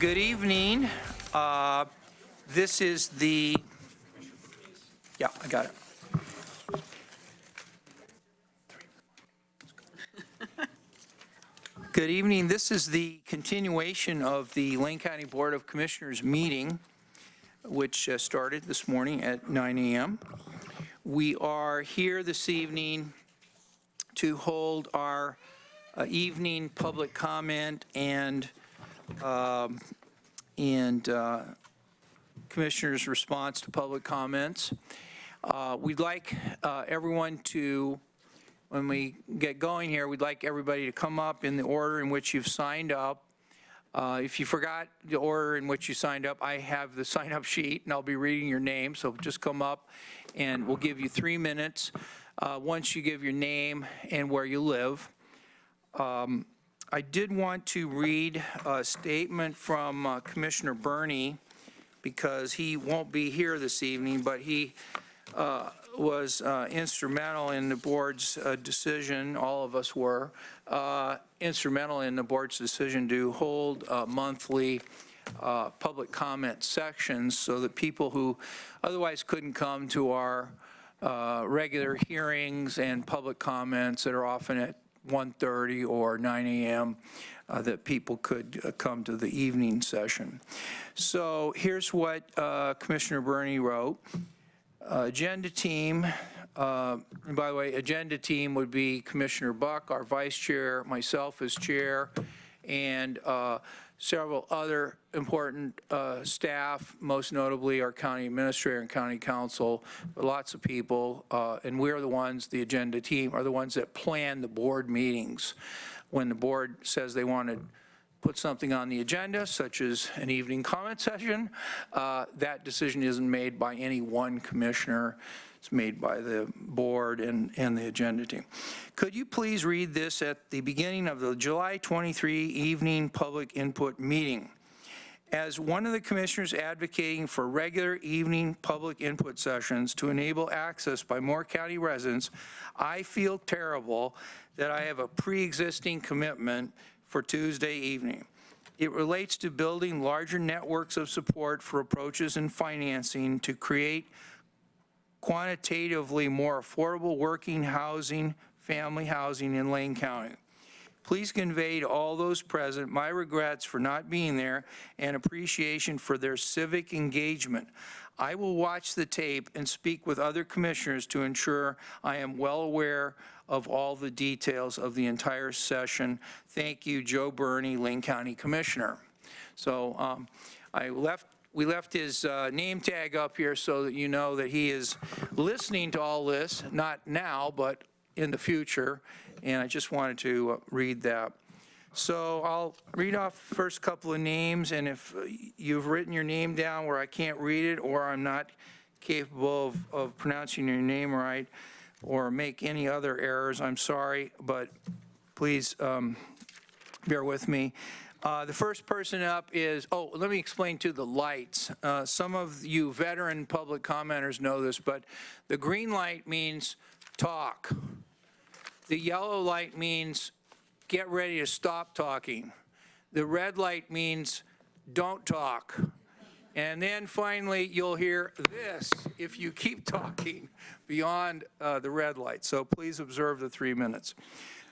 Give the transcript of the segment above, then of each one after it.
Good evening. This is the, yeah, I got it. Good evening. This is the continuation of the Lane County Board of Commissioners meeting, which started this morning at 9 a.m. We are here this evening to hold our evening public comment and commissioners' response to public comments. We'd like everyone to, when we get going here, we'd like everybody to come up in the order in which you've signed up. If you forgot the order in which you signed up, I have the sign-up sheet, and I'll be reading your name, so just come up, and we'll give you 3 minutes once you give your name and where you live. I did want to read a statement from Commissioner Burney, because he won't be here this evening, but he was instrumental in the board's decision, all of us were, instrumental in the board's decision to hold monthly public comment sections so that people who otherwise couldn't come to our regular hearings and public comments that are often at 1:30 or 9 a.m. That people could come to the evening session. So here's what Commissioner Burney wrote. Agenda team, and by the way, agenda team would be Commissioner Buck, our vice chair, myself as chair, and several other important staff, most notably our county administrator and county council, lots of people, and we're the ones, the agenda team, are the ones that plan the board meetings. When the board says they want to put something on the agenda, such as an evening comment session, that decision isn't made by any one commissioner. It's made by the board and the agenda team. Could you please read this at the beginning of the July 23 evening public input meeting? As one of the commissioners advocating for regular evening public input sessions to enable access by more county residents, I feel terrible that I have a pre-existing commitment for Tuesday evening. It relates to building larger networks of support for approaches and financing to create quantitatively more affordable working housing, family housing in Lane County. Please convey to all those present my regrets for not being there and appreciation for their civic engagement. I will watch the tape and speak with other commissioners to ensure I am well aware of all the details of the entire session. Thank you, Joe Burney, Lane County Commissioner. So we left his name tag up here so that you know that he is listening to all this, not now, but in the future. And I just wanted to read that. So I'll read off the first couple of names, and if you've written your name down where I can't read it or I'm not capable of pronouncing your name right or make any other errors, I'm sorry, but please bear with me. The first person up is, let me explain too the lights. Some of you veteran public commenters know this, but the green light means talk. The yellow light means get ready to stop talking. The red light means don't talk. And then finally, you'll hear this if you keep talking beyond the red light. So please observe the 3 minutes.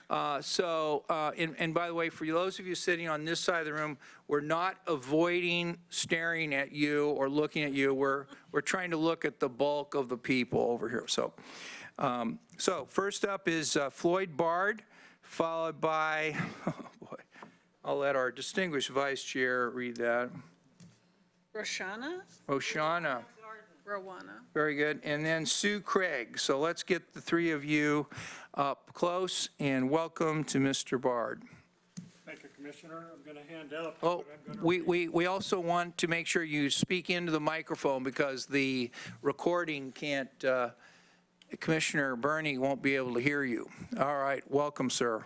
And by the way, for those of you sitting on this side of the room, we're not avoiding staring at you or looking at you. We're trying to look at the bulk of the people over here. So first up is Floyd Bard, followed by, oh boy, I'll let our distinguished vice chair read that. Roshana. Rawana. Very good. And then Sue Craig. So let's get the three of you up close, and welcome to Mr. Bard. Thank you, Commissioner. I'm going to hand out. Oh, we also want to make sure you speak into the microphone because the recording can't, Commissioner Burney won't be able to hear you. All right, welcome, sir.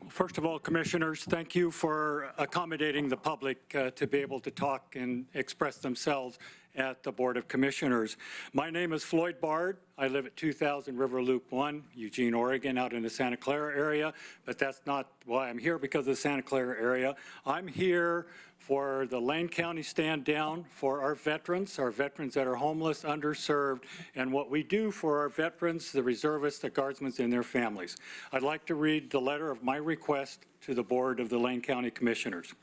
First of all, Commissioners, thank you for accommodating the public to be able to talk and express themselves at the Board of Commissioners. My name is Floyd Bard. I live at 2000 River Loop 1, Eugene, Oregon, out in the Santa Clara area, but that's not why I'm here, because of the Santa Clara area. I'm here for the Lane County Stand Down for our veterans that are homeless, underserved, and what we do for our veterans, the reservists, the guardsmen, and their families. I'd like to read the letter of my request to the Board of the Lane County Commissioners.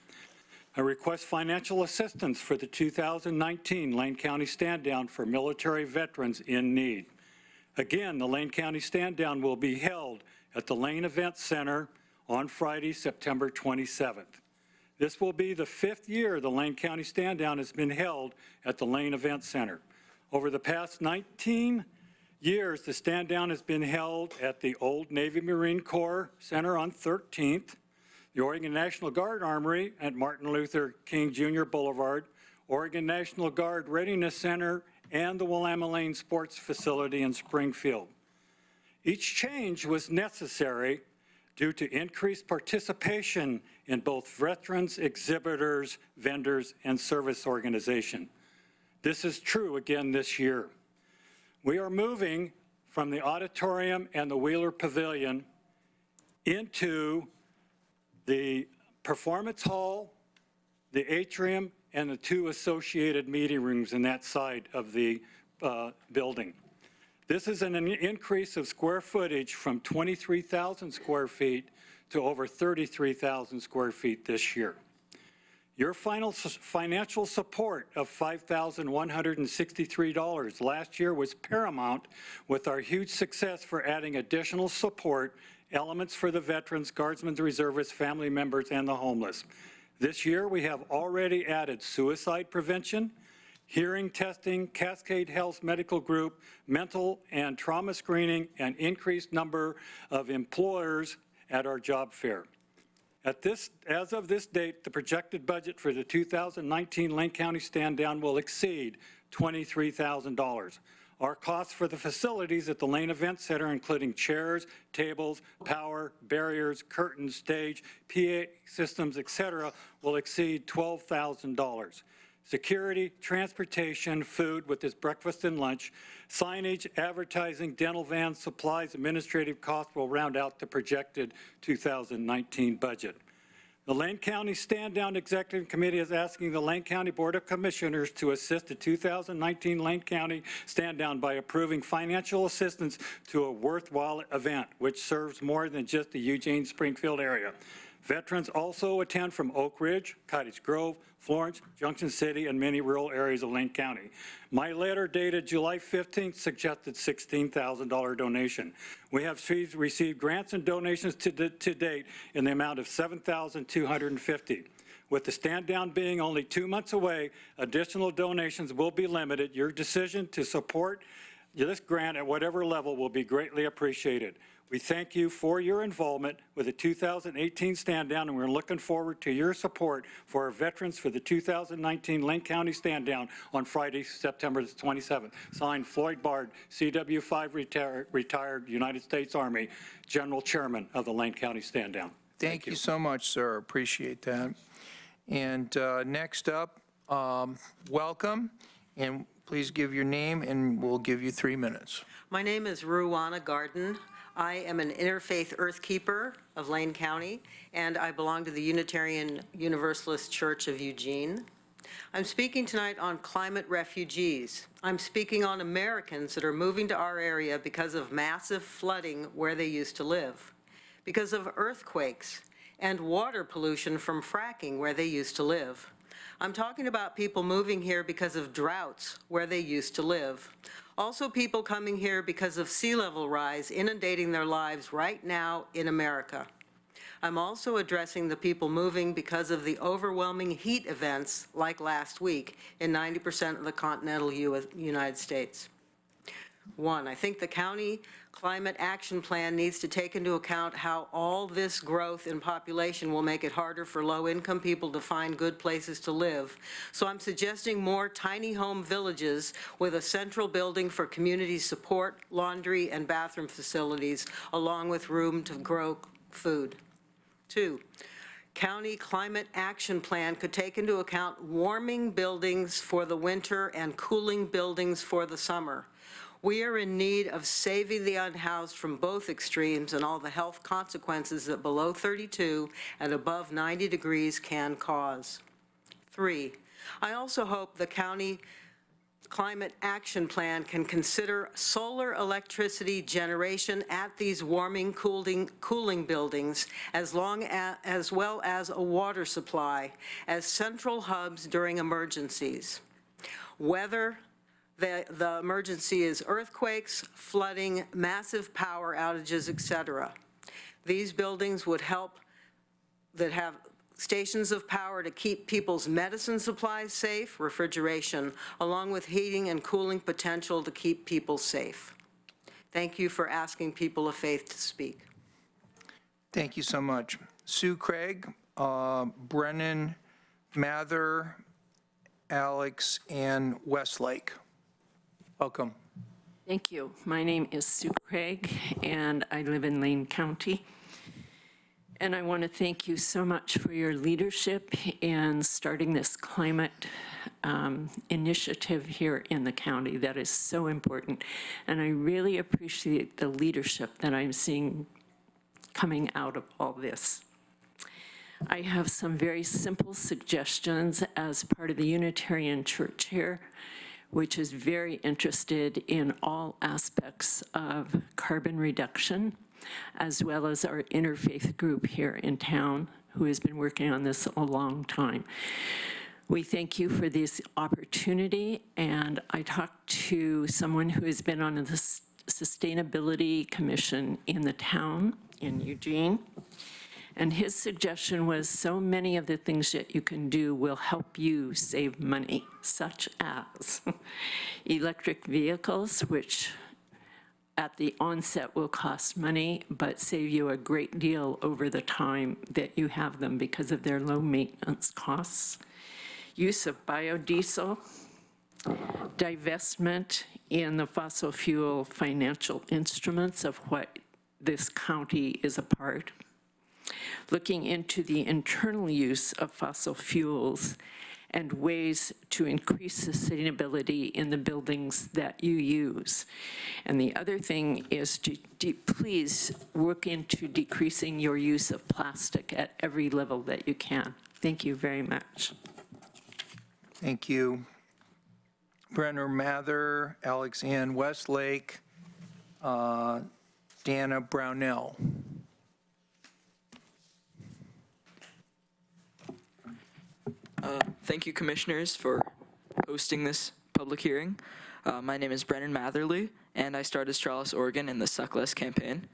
I request financial assistance for the 2019 Lane County Stand Down for military veterans in need. Again, the Lane County Stand Down will be held at the Lane Event Center on Friday, September 27th. This will be the 5th year the Lane County Stand Down has been held at the Lane Event Center. Over the past 19 years, the Stand Down has been held at the Old Navy Marine Corps Center on 13th, the Oregon National Guard Armory at Martin Luther King Jr. Boulevard, Oregon National Guard Readiness Center, and the Willamette Lane Sports Facility in Springfield. Each change was necessary due to increased participation in both veterans, exhibitors, vendors, and service organization. This is true again this year. We are moving from the auditorium and the Wheeler Pavilion into the Performance Hall, the atrium, and the 2 associated meeting rooms in that side of the building. This is an increase of square footage from 23,000 square feet to over 33,000 square feet this year. Your financial support of $5,163 last year was paramount, with our huge success for adding additional support elements for the veterans, guardsmen, reservists, family members, and the homeless. This year, we have already added suicide prevention, hearing testing, Cascade Health Medical Group, mental and trauma screening, and increased number of employers at our job fair. As of this date, the projected budget for the 2019 Lane County Stand Down will exceed $23,000. Our costs for the facilities at the Lane Event Center, including chairs, tables, power, barriers, curtains, stage, PA systems, etc., will exceed $12,000. Security, transportation, food with this breakfast and lunch, signage, advertising, dental vans, supplies, administrative costs will round out the projected 2019 budget. The Lane County Stand Down Executive Committee is asking the Lane County Board of Commissioners to assist the 2019 Lane County Stand Down by approving financial assistance to a worthwhile event, which serves more than just the Eugene Springfield area. Veterans also attend from Oak Ridge, Cottage Grove, Florence, Junction City, and many rural areas of Lane County. My letter dated July 15th suggested $16,000 donation. We have received grants and donations to date in the amount of $7,250. With the stand down being only 2 months away, additional donations will be limited. Your decision to support this grant at whatever level will be greatly appreciated. We thank you for your involvement with the 2018 Stand Down, and we're looking forward to your support for our veterans for the 2019 Lane County Stand Down on Friday, September 27th. Signed, Floyd Bard, CW5 retired United States Army, General Chairman of the Lane County Stand Down. Thank you so much, sir. Appreciate that. And next up, welcome, and please give your name, and we'll give you 3 minutes. My name is Rawana Garden. I am an interfaith earthkeeper of Lane County, and I belong to the Unitarian Universalist Church of Eugene. I'm speaking tonight on climate refugees. I'm speaking on Americans that are moving to our area because of massive flooding where they used to live, because of earthquakes and water pollution from fracking where they used to live. I'm talking about people moving here because of droughts where they used to live. Also people coming here because of sea level rise inundating their lives right now in America. I'm also addressing the people moving because of the overwhelming heat events like last week in 90% of the continental United States. One, I think the county climate action plan needs to take into account how all this growth in population will make it harder for low-income people to find good places to live. So I'm suggesting more tiny home villages with a central building for community support, laundry, and bathroom facilities, along with room to grow food. Two, County Climate Action Plan could take into account warming buildings for the winter and cooling buildings for the summer. We are in need of saving the unhoused from both extremes and all the health consequences that below 32 and above 90 degrees can cause. 3, I also hope the County Climate Action Plan can consider solar electricity generation at these warming, cooling buildings, as well as a water supply as central hubs during emergencies. Whether the emergency is earthquakes, flooding, massive power outages, etc. These buildings would help that have stations of power to keep people's medicine supplies safe, refrigeration, along with heating and cooling potential to keep people safe. Thank you for asking people of faith to speak. Thank you so much. Sue Craig, Brennan Mathur, Alex, Ann Westlake. Welcome. Thank you. My name is Sue Craig, and I live in Lane County. And I want to thank you so much for your leadership in starting this climate initiative here in the county. That is so important. And I really appreciate the leadership that I'm seeing coming out of all this. I have some very simple suggestions as part of the Unitarian Church here, which is very interested in all aspects of carbon reduction, as well as our interfaith group here in town, who has been working on this a long time. We thank you for this opportunity, and I talked to someone who has been on the Sustainability Commission in the town, in Eugene, and his suggestion was so many of the things that you can do will help you save money, such as electric vehicles, which at the onset will cost money, but save you a great deal over the time that you have them because of their low maintenance costs. Use of biodiesel, divestment in the fossil fuel financial instruments of what this county is a part. Looking into the internal use of fossil fuels and ways to increase sustainability in the buildings that you use. And the other thing is to please work into decreasing your use of plastic at every level that you can. Thank you very much. Thank you. Brennan Mathur, Alex Ann Westlake, Dana Brownell. Thank you, commissioners, for hosting this public hearing. My name is Brennan Mathur Liu, and I started Stralis, Oregon in the Suck Less campaign.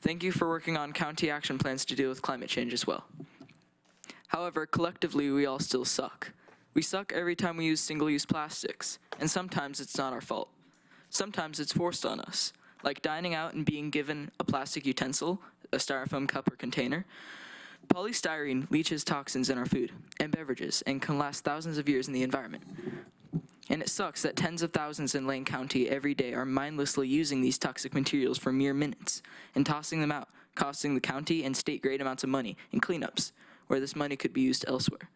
Thank you for working on county action plans to deal with climate change as well. However, collectively, we all still suck. We suck every time we use single-use plastics, and sometimes it's not our fault. Sometimes it's forced on us, like dining out and being given a plastic utensil, a styrofoam cup or container. Polystyrene leaches toxins in our food and beverages and can last thousands of years in the environment. And it sucks that tens of thousands in Lane County every day are mindlessly using these toxic materials for mere minutes and tossing them out, costing the county and state great amounts of money in cleanups, where this money could be used elsewhere.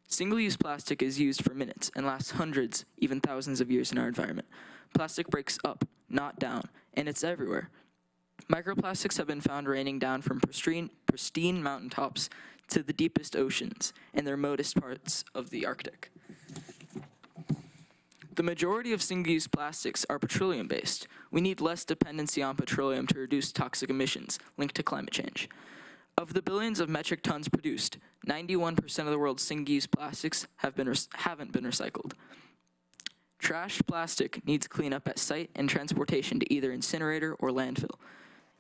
Single-use plastic is used for minutes and lasts hundreds, even thousands of years in our environment. Plastic breaks up, not down, and it's everywhere. Microplastics have been found raining down from pristine mountaintops to the deepest oceans and the remotest parts of the Arctic. The majority of single-use plastics are petroleum-based. We need less dependency on petroleum to reduce toxic emissions linked to climate change. Of the billions of metric tons produced, 91% of the world's single-use plastics haven't been recycled. Trashed plastic needs cleanup at site and transportation to either incinerator or landfill.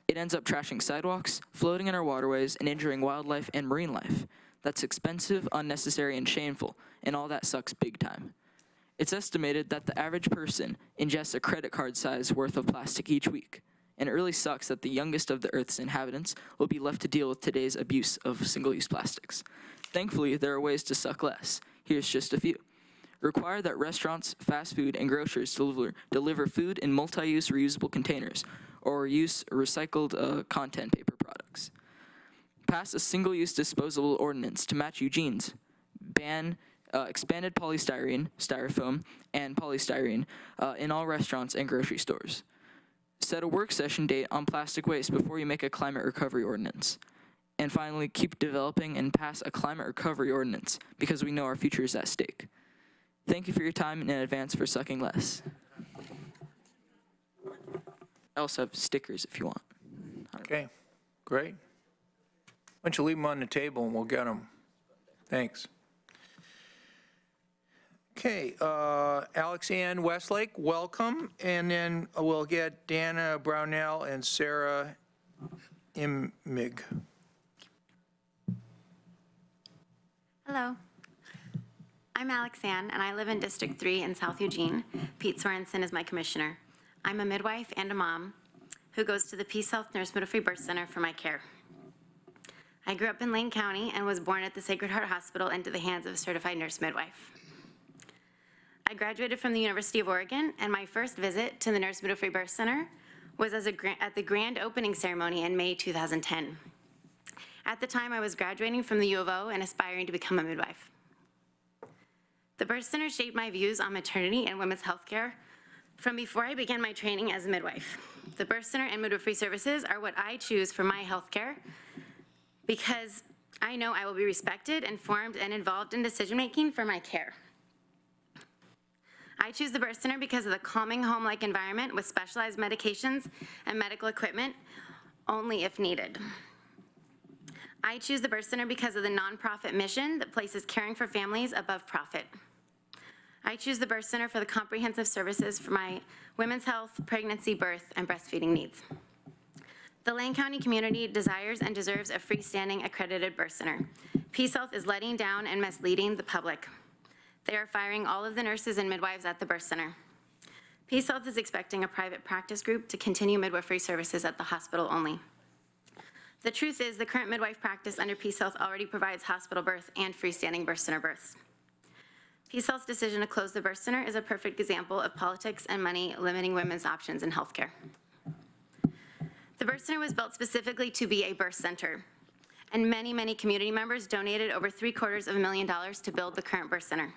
It ends up trashing sidewalks, floating in our waterways, and injuring wildlife and marine life. That's expensive, unnecessary, and shameful, and all that sucks big time. It's estimated that the average person ingests a credit card size worth of plastic each week, and it really sucks that the youngest of the Earth's inhabitants will be left to deal with today's abuse of single-use plastics. Thankfully, there are ways to suck less. Here's just a few. Require that restaurants, fast food, and grocers deliver food in multi-use reusable containers, or use recycled content paper products. pass a single-use disposable ordinance to match Eugene's, ban expanded polystyrene, styrofoam, and polystyrene in all restaurants and grocery stores. Set a work session date on plastic waste before you make a climate recovery ordinance. And finally, keep developing and pass a climate recovery ordinance because we know our future is at stake. Thank you for your time in advance for sucking less. I also have stickers if you want. Okay, great. Why don't you leave them on the table and we'll get them. Thanks. Okay, Ann Westlake, welcome. And then we'll get Dana Brownell and Sarah Imig. Hello. I'm Ann, and I live in District 3 in South Eugene. Pete Sorensen is my commissioner. I'm a midwife and a mom who goes to the Peace Health Nurse Midwifery Birth Center for my care. I grew up in Lane County and was born at the Sacred Heart Hospital into the hands of a certified nurse midwife. I graduated from the University of Oregon, and my first visit to the Nurse Midwifery Birth Center was at the grand opening ceremony in May 2010. At the time, I was graduating from the U of O and aspiring to become a midwife. The birth center shaped my views on maternity and women's health care from before I began my training as a midwife. The birth center and midwifery services are what I choose for my health care because I know I will be respected, informed, and involved in decision-making for my care. I choose the birth center because of the calming home-like environment with specialized medications and medical equipment only if needed. I choose the birth center because of the nonprofit mission that places caring for families above profit. I choose the birth center for the comprehensive services for my women's health, pregnancy, birth, and breastfeeding needs. The Lane County community desires and deserves a freestanding accredited birth center. Peace Health is letting down and misleading the public. They are firing all of the nurses and midwives at the birth center. Peace Health is expecting a private practice group to continue midwifery services at the hospital only. The truth is, the current midwife practice under Peace Health already provides hospital birth and freestanding birth center births. Peace Health's decision to close the birth center is a perfect example of politics and money limiting women's options in healthcare. The birth center was built specifically to be a birth center, and many, many community members donated over $750,000 to build the current birth center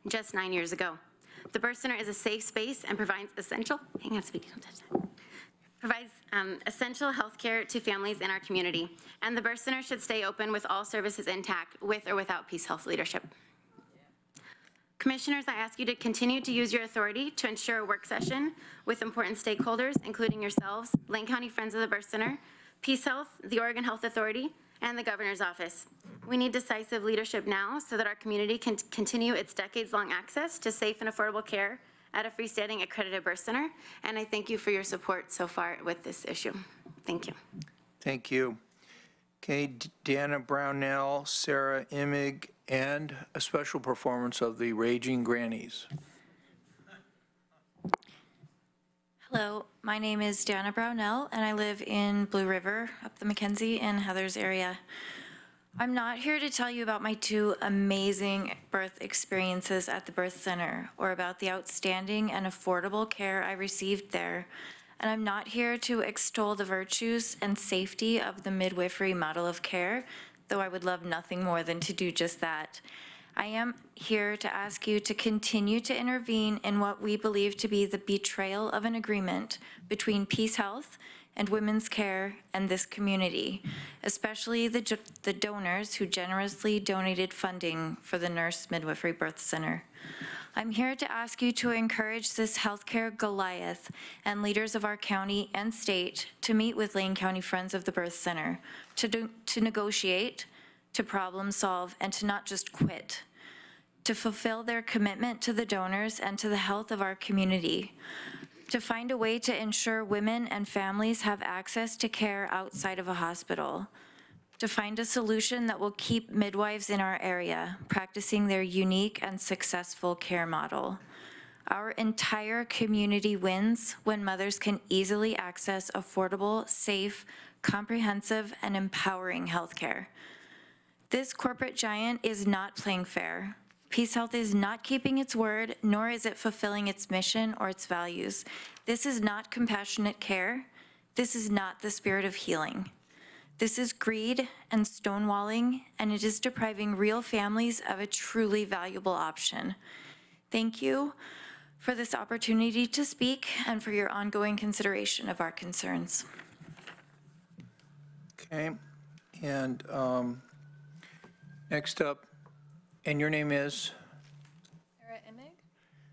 just 9 years ago. The birth center is a safe space and provides essential, hang on, sweetie, don't touch that. Provides essential health care to families in our community, and the birth center should stay open with all services intact, with or without Peace Health leadership. Commissioners, I ask you to continue to use your authority to ensure a work session with important stakeholders, including yourselves, Lane County Friends of the Birth Center, Peace Health, the Oregon Health Authority, and the Governor's Office. We need decisive leadership now so that our community can continue its decades-long access to safe and affordable care at a freestanding accredited birth center, and I thank you for your support so far with this issue. Thank you. Thank you. Okay, Dana Brownell, Sarah Imig, and a special performance of the Raging Grannies. Hello, my name is Dana Brownell, and I live in Blue River, up the McKenzie and Heathers area. I'm not here to tell you about my 2 amazing birth experiences at the birth center or about the outstanding and affordable care I received there. And I'm not here to extol the virtues and safety of the midwifery model of care, though I would love nothing more than to do just that. I am here to ask you to continue to intervene in what we believe to be the betrayal of an agreement between Peace Health and women's care and this community, especially the donors who generously donated funding for the Nurse Midwifery Birth Center. I'm here to ask you to encourage this healthcare Goliath and leaders of our county and state to meet with Lane County Friends of the Birth Center, to negotiate, to problem solve, and to not just quit, to fulfill their commitment to the donors and to the health of our community, to find a way to ensure women and families have access to care outside of a hospital, to find a solution that will keep midwives in our area practicing their unique and successful care model. Our entire community wins when mothers can easily access affordable, safe, comprehensive, and empowering healthcare. This corporate giant is not playing fair. Peace Health is not keeping its word, nor is it fulfilling its mission or its values. This is not compassionate care. This is not the spirit of healing. This is greed and stonewalling, and it is depriving real families of a truly valuable option. Thank you for this opportunity to speak and for your ongoing consideration of our concerns. Okay, and next up, and your name is?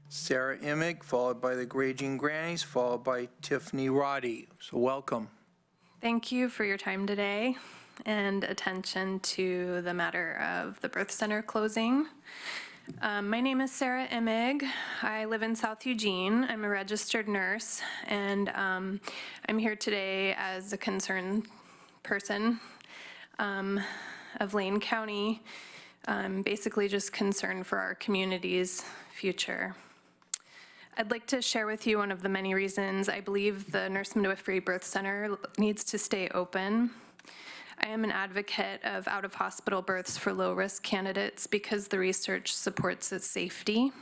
Sarah Imig, followed by the Raging Grannies, followed by Tiffany Roddy. So welcome. Thank you for your time today and attention to the matter of the birth center closing. My name is Sarah Imig. I live in South Eugene. I'm a registered nurse, and I'm here today as a concerned person of Lane County, basically just concerned for our community's future. I'd like to share with you one of the many reasons I believe the Nurse Midwifery Birth Center needs to stay open. I am an advocate of out-of-hospital births for low-risk candidates because the research supports its safety.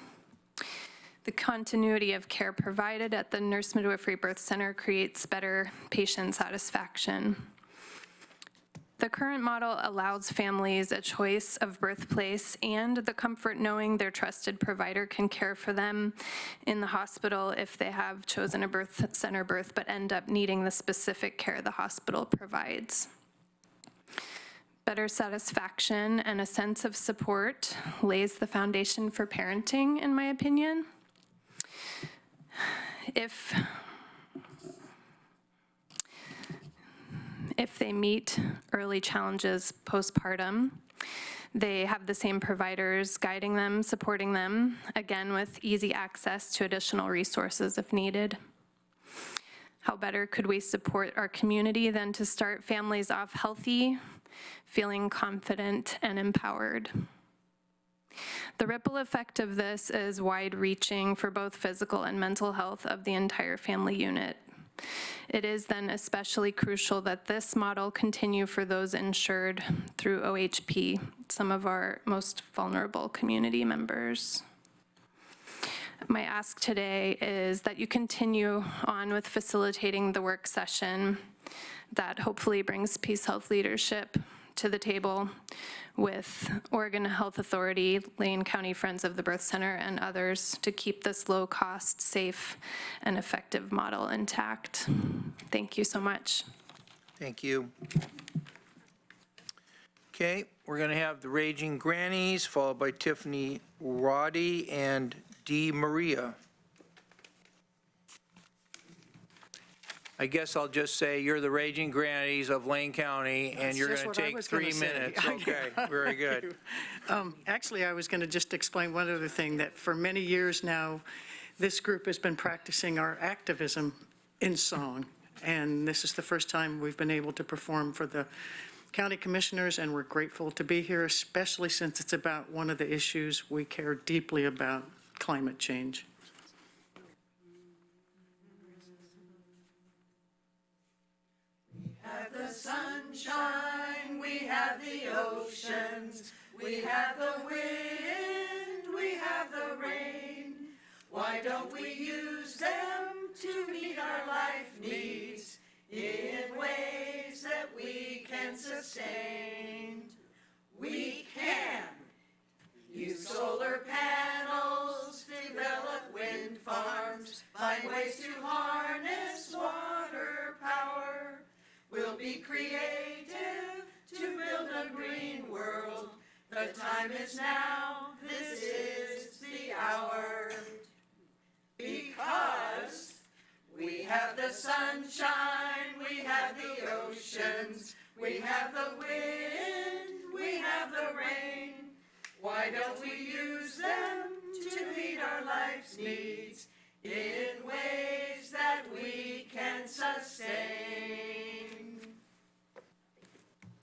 The continuity of care provided at the Nurse Midwifery Birth Center creates better patient satisfaction. The current model allows families a choice of birthplace and the comfort knowing their trusted provider can care for them in the hospital if they have chosen a birth center birth but end up needing the specific care the hospital provides. Better satisfaction and a sense of support lays the foundation for parenting, in my opinion. If they meet early challenges postpartum, they have the same providers guiding them, supporting them, again with easy access to additional resources if needed. How better could we support our community than to start families off healthy, feeling confident and empowered? The ripple effect of this is wide-reaching for both physical and mental health of the entire family unit. It is then especially crucial that this model continue for those insured through OHP, some of our most vulnerable community members. My ask today is that you continue on with facilitating the work session that hopefully brings Peace Health leadership to the table with Oregon Health Authority, Lane County Friends of the Birth Center, and others to keep this low-cost, safe, and effective model intact. Thank you so much. Thank you. Okay, we're going to have the Raging Grannies, followed by Tiffany Roddy and DeMaria. I guess I'll just say you're the Raging Grannies of Lane County, and you're going to take 3 minutes. Okay, very good. Actually, I was going to just explain one other thing, that for many years now, this group has been practicing our activism in song, and this is the first time we've been able to perform for the county commissioners, and we're grateful to be here, especially since it's about one of the issues we care deeply about, climate change. The sunshine, we have the oceans, we have the wind, we have the rain. Why don't we use them to meet our life needs in ways that we can sustain? We can use solar panels, develop wind farms, find ways to harness water power. We'll be creative to build a green world. The time is now, this is the hour. Because we have the sunshine, we have the oceans, we have the wind, we have the rain. Why don't we use them to meet our life's needs in ways that we can sustain?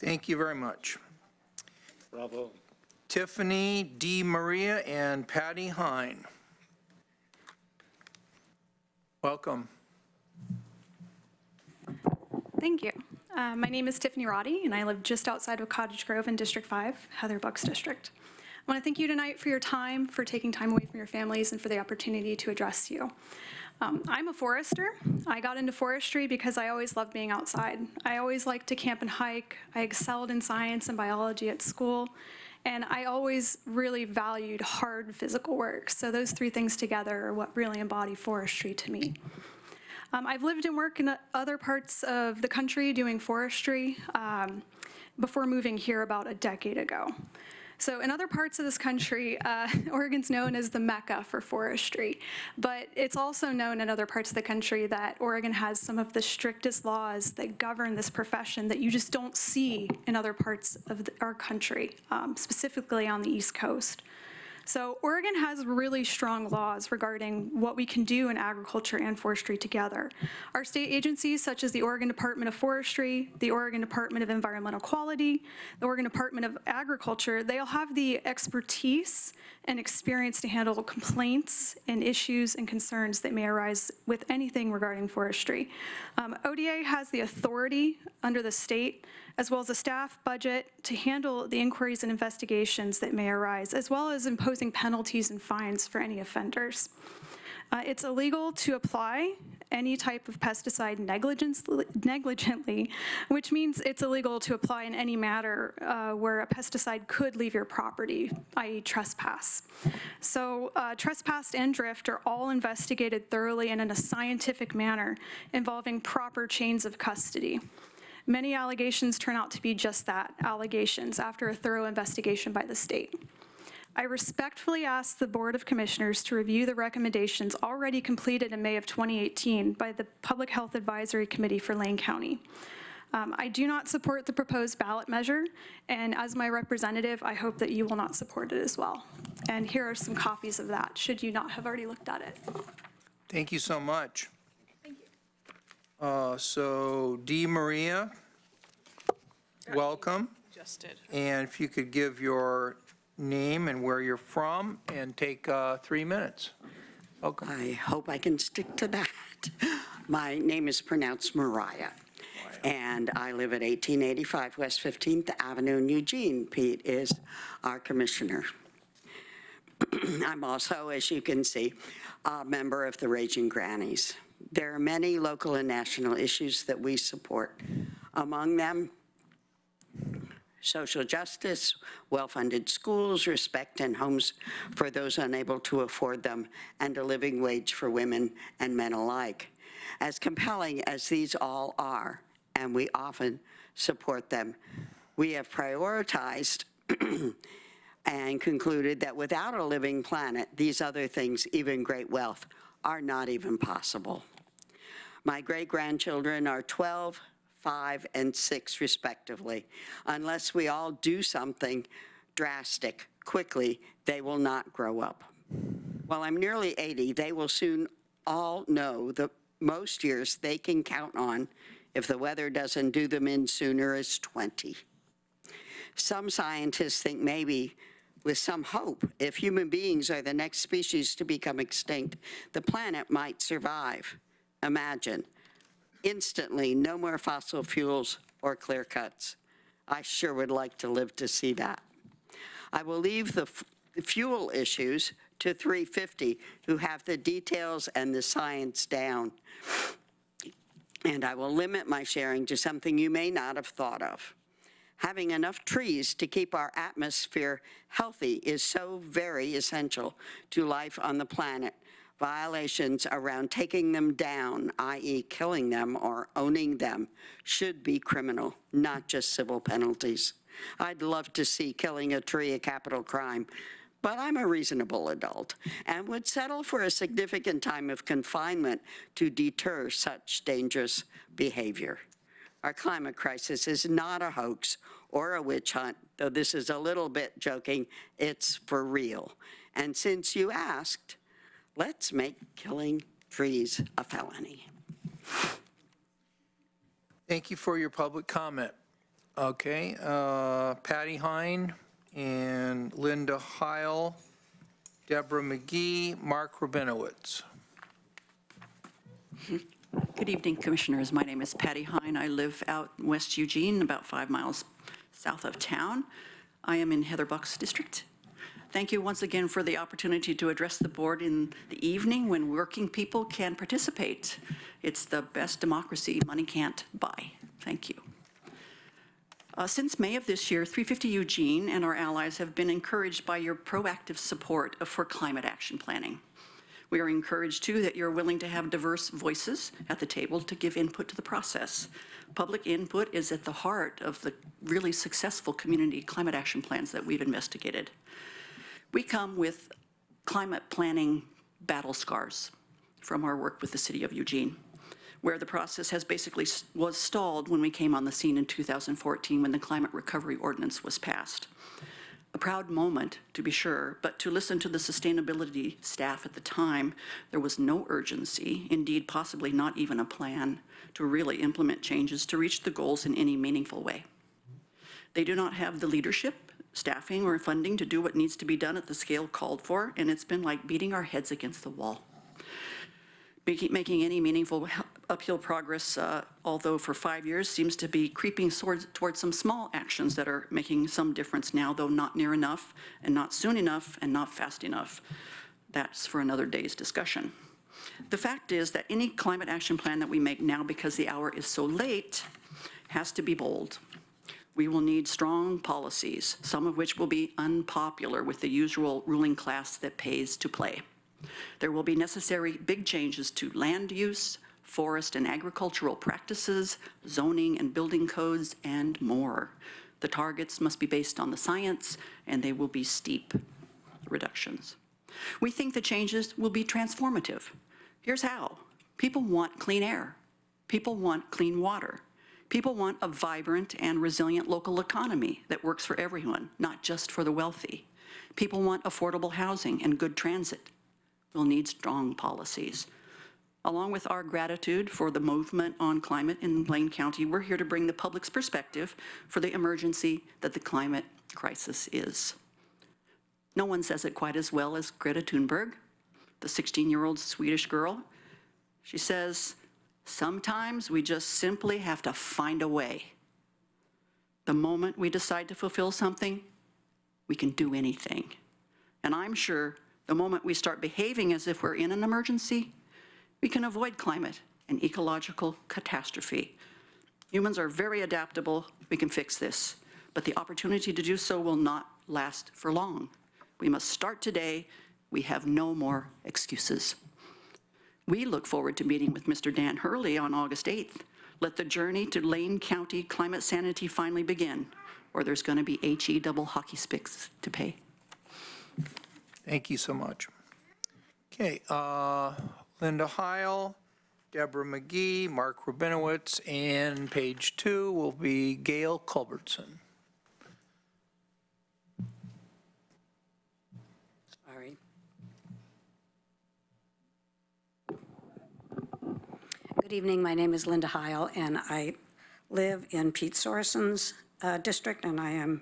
Thank you very much. Bravo. Tiffany DeMaria and Patty Heil. Welcome. Thank you. My name is Tiffany Roddy, and I live just outside of Cottage Grove in District 5, Heather Bucks District. I want to thank you tonight for your time, for taking time away from your families, and for the opportunity to address you. I'm a forester. I got into forestry because I always loved being outside. I always liked to camp and hike. I excelled in science and biology at school, and I always really valued hard physical work. So those three things together are what really embody forestry to me. I've lived and worked in other parts of the country doing forestry before moving here about a decade ago. So in other parts of this country, Oregon's known as the Mecca for forestry, but it's also known in other parts of the country that Oregon has some of the strictest laws that govern this profession that you just don't see in other parts of our country, specifically on the East Coast. So Oregon has really strong laws regarding what we can do in agriculture and forestry together. Our state agencies, such as the Oregon Department of Forestry, the Oregon Department of Environmental Quality, the Oregon Department of Agriculture, they all have the expertise and experience to handle complaints and issues and concerns that may arise with anything regarding forestry. ODA has the authority under the state, as well as a staff budget, to handle the inquiries and investigations that may arise, as well as imposing penalties and fines for any offenders. It's illegal to apply any type of pesticide negligently, which means it's illegal to apply in any matter where a pesticide could leave your property, i.e. trespass. So trespass and drift are all investigated thoroughly and in a scientific manner involving proper chains of custody. Many allegations turn out to be just that, allegations, after a thorough investigation by the state. I respectfully ask the Board of Commissioners to review the recommendations already completed in May of 2018 by the Public Health Advisory Committee for Lane County. I do not support the proposed ballot measure, and as my representative, I hope that you will not support it as well. And here are some copies of that, should you not have already looked at it. Thank you so much. Thank you. So DeMaria, welcome. Just did. And if you could give your name and where you're from and take 3 minutes. Welcome. I hope I can stick to that. My name is pronounced Mariah, and I live at 1885 West 15th Avenue in Eugene. Pete is our commissioner. I'm also, as you can see, a member of the Raging Grannies. There are many local and national issues that we support. Among them, social justice, well-funded schools, respect and homes for those unable to afford them, and a living wage for women and men alike. As compelling as these all are, and we often support them, we have prioritized and concluded that without a living planet, these other things, even great wealth, are not even possible. My great-grandchildren are 12, 5, and 6, respectively. Unless we all do something drastic quickly, they will not grow up. While I'm nearly 80, they will soon all know that most years they can count on, if the weather doesn't do them in sooner, is 20. Some scientists think maybe, with some hope, if human beings are the next species to become extinct, the planet might survive. Imagine. Instantly, no more fossil fuels or clear cuts. I sure would like to live to see that. I will leave the fuel issues to 350, who have the details and the science down. And I will limit my sharing to something you may not have thought of. Having enough trees to keep our atmosphere healthy is so very essential to life on the planet. Violations around taking them down, i.e. killing them or owning them, should be criminal, not just civil penalties. I'd love to see killing a tree a capital crime, but I'm a reasonable adult and would settle for a significant time of confinement to deter such dangerous behavior. Our climate crisis is not a hoax or a witch hunt, though this is a little bit joking, it's for real. And since you asked, let's make killing trees a felony. Thank you for your public comment. Okay, Patty Hine and Linda Heil, Deborah McGee, Mark Rabinowitz. Good evening, Commissioners. My name is Patty Hine. I live out in West Eugene, about 5 miles south of town. I am in Heather Buck's district. Thank you once again for the opportunity to address the board in the evening when working people can participate. It's the best democracy money can't buy. Thank you. Since May of this year, 350 Eugene and our allies have been encouraged by your proactive support for climate action planning. We are encouraged, too, that you're willing to have diverse voices at the table to give input to the process. Public input is at the heart of the really successful community climate action plans that we've investigated. We come with climate planning battle scars from our work with the city of Eugene, where the process has basically was stalled when we came on the scene in 2014 when the Climate Recovery Ordinance was passed. A proud moment, to be sure, but to listen to the sustainability staff at the time, there was no urgency, indeed possibly not even a plan, to really implement changes to reach the goals in any meaningful way. They do not have the leadership, staffing, or funding to do what needs to be done at the scale called for, and it's been like beating our heads against the wall. Making any meaningful uphill progress, although for 5 years, seems to be creeping towards some small actions that are making some difference now, though not near enough, and not soon enough, and not fast enough. That's for another day's discussion. The fact is that any climate action plan that we make now, because the hour is so late, has to be bold. We will need strong policies, some of which will be unpopular with the usual ruling class that pays to play. There will be necessary big changes to land use, forest and agricultural practices, zoning and building codes, and more. The targets must be based on the science, and they will be steep reductions. We think the changes will be transformative. Here's how. People want clean air. People want clean water. People want a vibrant and resilient local economy that works for everyone, not just for the wealthy. People want affordable housing and good transit. We'll need strong policies. Along with our gratitude for the movement on climate in Lane County, we're here to bring the public's perspective for the emergency that the climate crisis is. No one says it quite as well as Greta Thunberg, the 16-year-old Swedish girl. She says, sometimes we just simply have to find a way. The moment we decide to fulfill something, we can do anything. And I'm sure the moment we start behaving as if we're in an emergency, we can avoid climate and ecological catastrophe. Humans are very adaptable. We can fix this. But the opportunity to do so will not last for long. We must start today. We have no more excuses. We look forward to meeting with Mr. Dan Hurley on August 8th. Let the journey to Lane County climate sanity finally begin, or there's going to be HE double hockey sticks to pay. Thank you so much. Okay, Linda Heil, Deborah McGee, Mark Rabinowitz, and page 2 will be Gail Culbertson. Sorry. Good evening, my name is Linda Heil, and I live in Pete Sorensen's district, and I am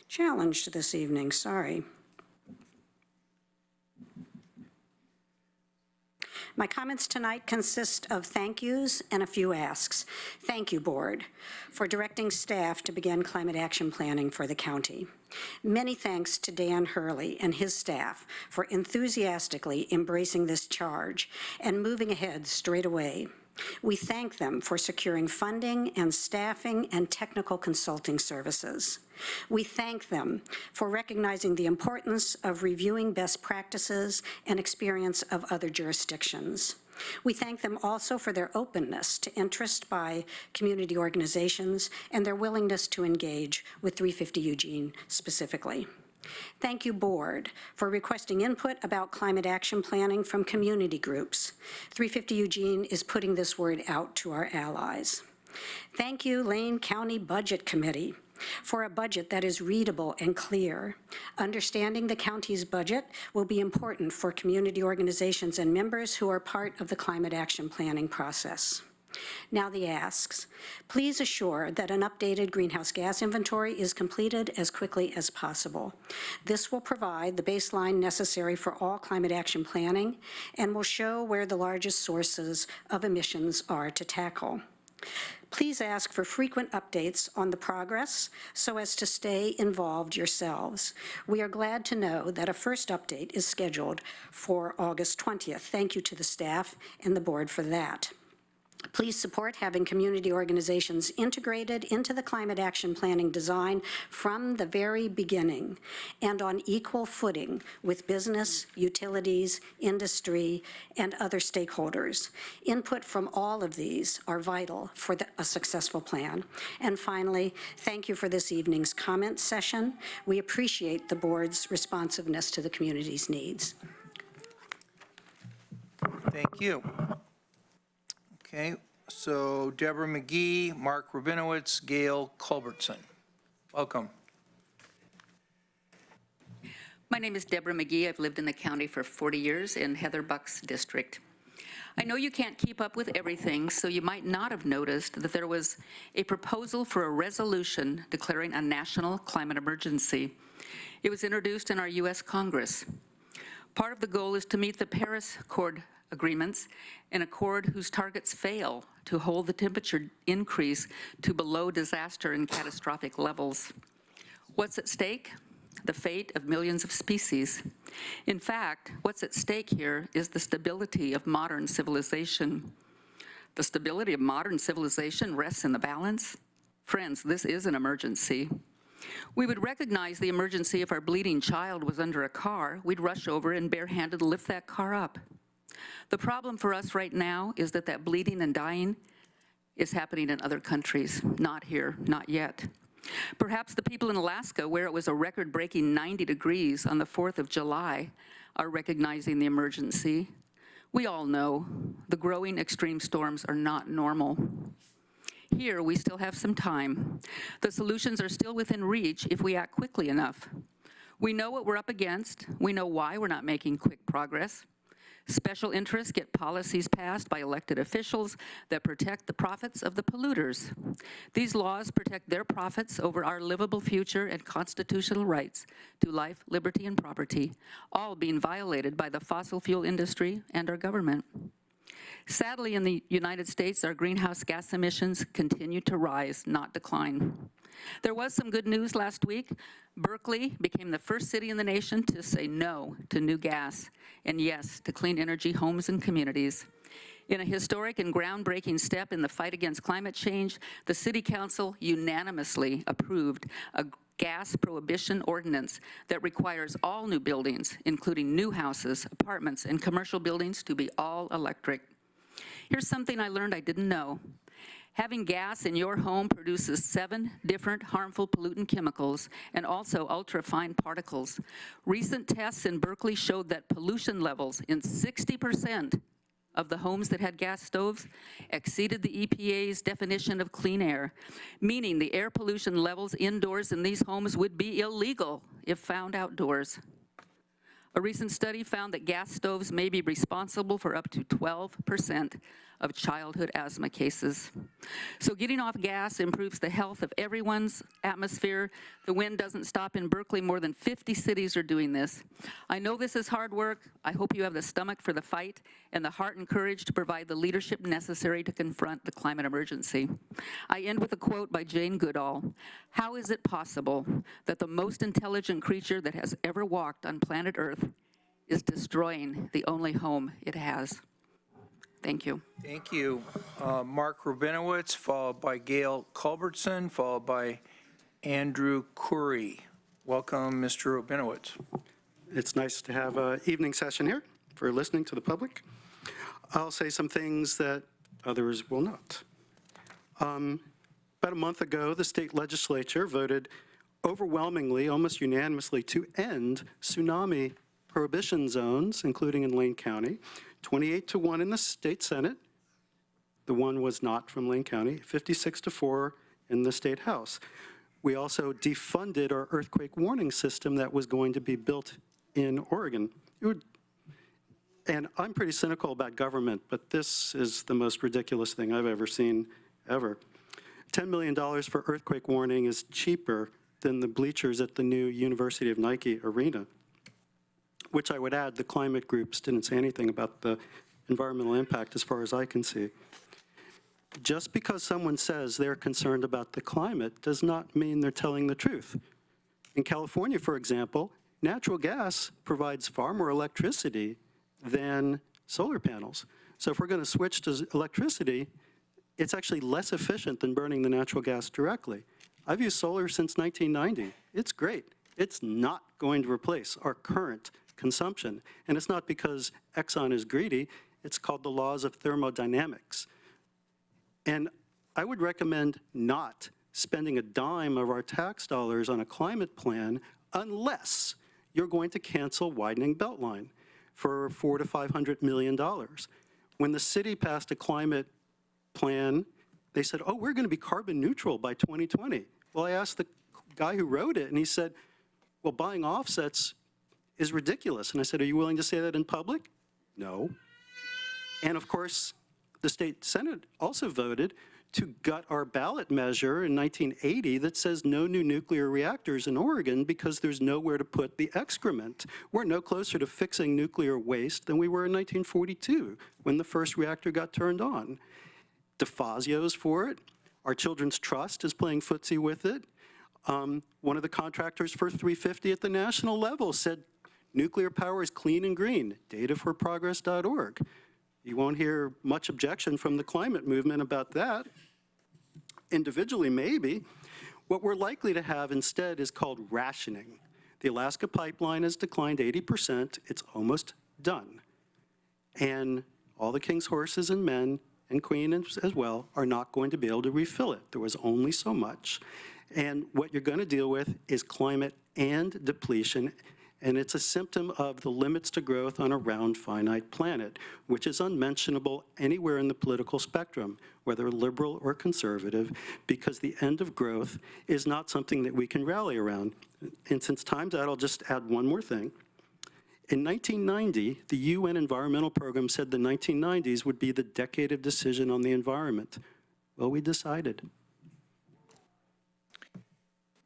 challenged this evening, sorry. My comments tonight consist of thank yous and a few asks. Thank you, Board, for directing staff to begin climate action planning for the county. Many thanks to Dan Hurley and his staff for enthusiastically embracing this charge and moving ahead straight away. We thank them for securing funding and staffing and technical consulting services. We thank them for recognizing the importance of reviewing best practices and experience of other jurisdictions. We thank them also for their openness to interest by community organizations and their willingness to engage with 350 Eugene specifically. Thank you, Board, for requesting input about climate action planning from community groups. 350 Eugene is putting this word out to our allies. Thank you, Lane County Budget Committee, for a budget that is readable and clear. Understanding the county's budget will be important for community organizations and members who are part of the climate action planning process. Now the asks. Please assure that an updated greenhouse gas inventory is completed as quickly as possible. This will provide the baseline necessary for all climate action planning and will show where the largest sources of emissions are to tackle. Please ask for frequent updates on the progress so as to stay involved yourselves. We are glad to know that a first update is scheduled for August 20th. Thank you to the staff and the board for that. Please support having community organizations integrated into the climate action planning design from the very beginning and on equal footing with business, utilities, industry, and other stakeholders. Input from all of these are vital for a successful plan. And finally, thank you for this evening's comment session. We appreciate the board's responsiveness to the community's needs. Thank you. Okay, so Deborah McGee, Mark Rabinowitz, Gail Culbertson. Welcome. My name is Deborah McGee. I've lived in the county for 40 years in Heather Buck's district. I know you can't keep up with everything, so you might not have noticed that there was a proposal for a resolution declaring a national climate emergency. It was introduced in our U.S. Congress. Part of the goal is to meet the Paris Accord agreements, an accord whose targets fail to hold the temperature increase to below disaster and catastrophic levels. What's at stake? The fate of millions of species. In fact, what's at stake here is the stability of modern civilization. The stability of modern civilization rests in the balance. Friends, this is an emergency. We would recognize the emergency if our bleeding child was under a car. We'd rush over and barehanded lift that car up. The problem for us right now is that bleeding and dying is happening in other countries, not here, not yet. Perhaps the people in Alaska, where it was a record-breaking 90 degrees on the 4th of July, are recognizing the emergency. We all know the growing extreme storms are not normal. Here, we still have some time. The solutions are still within reach if we act quickly enough. We know what we're up against. We know why we're not making quick progress. Special interests get policies passed by elected officials that protect the profits of the polluters. These laws protect their profits over our livable future and constitutional rights to life, liberty, and property, all being violated by the fossil fuel industry and our government. Sadly, in the United States, our greenhouse gas emissions continue to rise, not decline. There was some good news last week. Berkeley became the first city in the nation to say no to new gas and yes to clean energy homes and communities. In a historic and groundbreaking step in the fight against climate change, the City Council unanimously approved a gas prohibition ordinance that requires all new buildings, including new houses, apartments, and commercial buildings, to be all electric. Here's something I learned I didn't know. Having gas in your home produces 7 different harmful pollutant chemicals and also ultrafine particles. Recent tests in Berkeley showed that pollution levels in 60% of the homes that had gas stoves exceeded the EPA's definition of clean air, meaning the air pollution levels indoors in these homes would be illegal if found outdoors. A recent study found that gas stoves may be responsible for up to 12% of childhood asthma cases. So getting off gas improves the health of everyone's atmosphere. The wind doesn't stop in Berkeley. More than 50 cities are doing this. I know this is hard work. I hope you have the stomach for the fight and the heart and courage to provide the leadership necessary to confront the climate emergency. I end with a quote by Jane Goodall. How is it possible that the most intelligent creature that has ever walked on planet Earth is destroying the only home it has? Thank you. Thank you. Mark Rabinowitz, followed by Gail Culbertson, followed by Andrew Curry. Welcome, Mr. Rabinowitz. It's nice to have an evening session here for listening to the public. I'll say some things that others will not. About a month ago, the state legislature voted overwhelmingly, almost unanimously, to end tsunami prohibition zones, including in Lane County. 28-1 in the state Senate. The one was not from Lane County. 56-4 in the state House. We also defunded our earthquake warning system that was going to be built in Oregon. And I'm pretty cynical about government, but this is the most ridiculous thing I've ever seen, ever. $10 million for earthquake warning is cheaper than the bleachers at the new University of Nike arena, which I would add, the climate groups didn't say anything about the environmental impact as far as I can see. just because someone says they're concerned about the climate does not mean they're telling the truth. In California, for example, natural gas provides far more electricity than solar panels. So if we're going to switch to electricity, it's actually less efficient than burning the natural gas directly. I've used solar since 1990. It's great. It's not going to replace our current consumption. And it's not because Exxon is greedy. It's called the laws of thermodynamics. And I would recommend not spending a dime of our tax dollars on a climate plan unless you're going to cancel widening Beltline for $400 to $500 million. When the city passed a climate plan, they said, oh, we're going to be carbon neutral by 2020. Well, I asked the guy who wrote it, and he said, well, buying offsets is ridiculous. And I said, are you willing to say that in public? No. And of course, the state Senate also voted to gut our ballot measure in 1980 that says no new nuclear reactors in Oregon because there's nowhere to put the excrement. We're no closer to fixing nuclear waste than we were in 1942 when the first reactor got turned on. DeFazio's for it. Our Children's Trust is playing footsie with it. One of the contractors for 350 at the national level said nuclear power is clean and green, dataforprogress.org. You won't hear much objection from the climate movement about that. Individually, maybe. What we're likely to have instead is called rationing. The Alaska pipeline has declined 80%. It's almost done. And all the king's horses and men, and queen as well, are not going to be able to refill it. There was only so much. And what you're going to deal with is climate and depletion. And it's a symptom of the limits to growth on a round, finite planet, which is unmentionable anywhere in the political spectrum, whether liberal or conservative, because the end of growth is not something that we can rally around. And since time's out, I'll just add one more thing. In 1990, the UN Environmental Program said the 1990s would be the decade of decision on the environment. Well, we decided.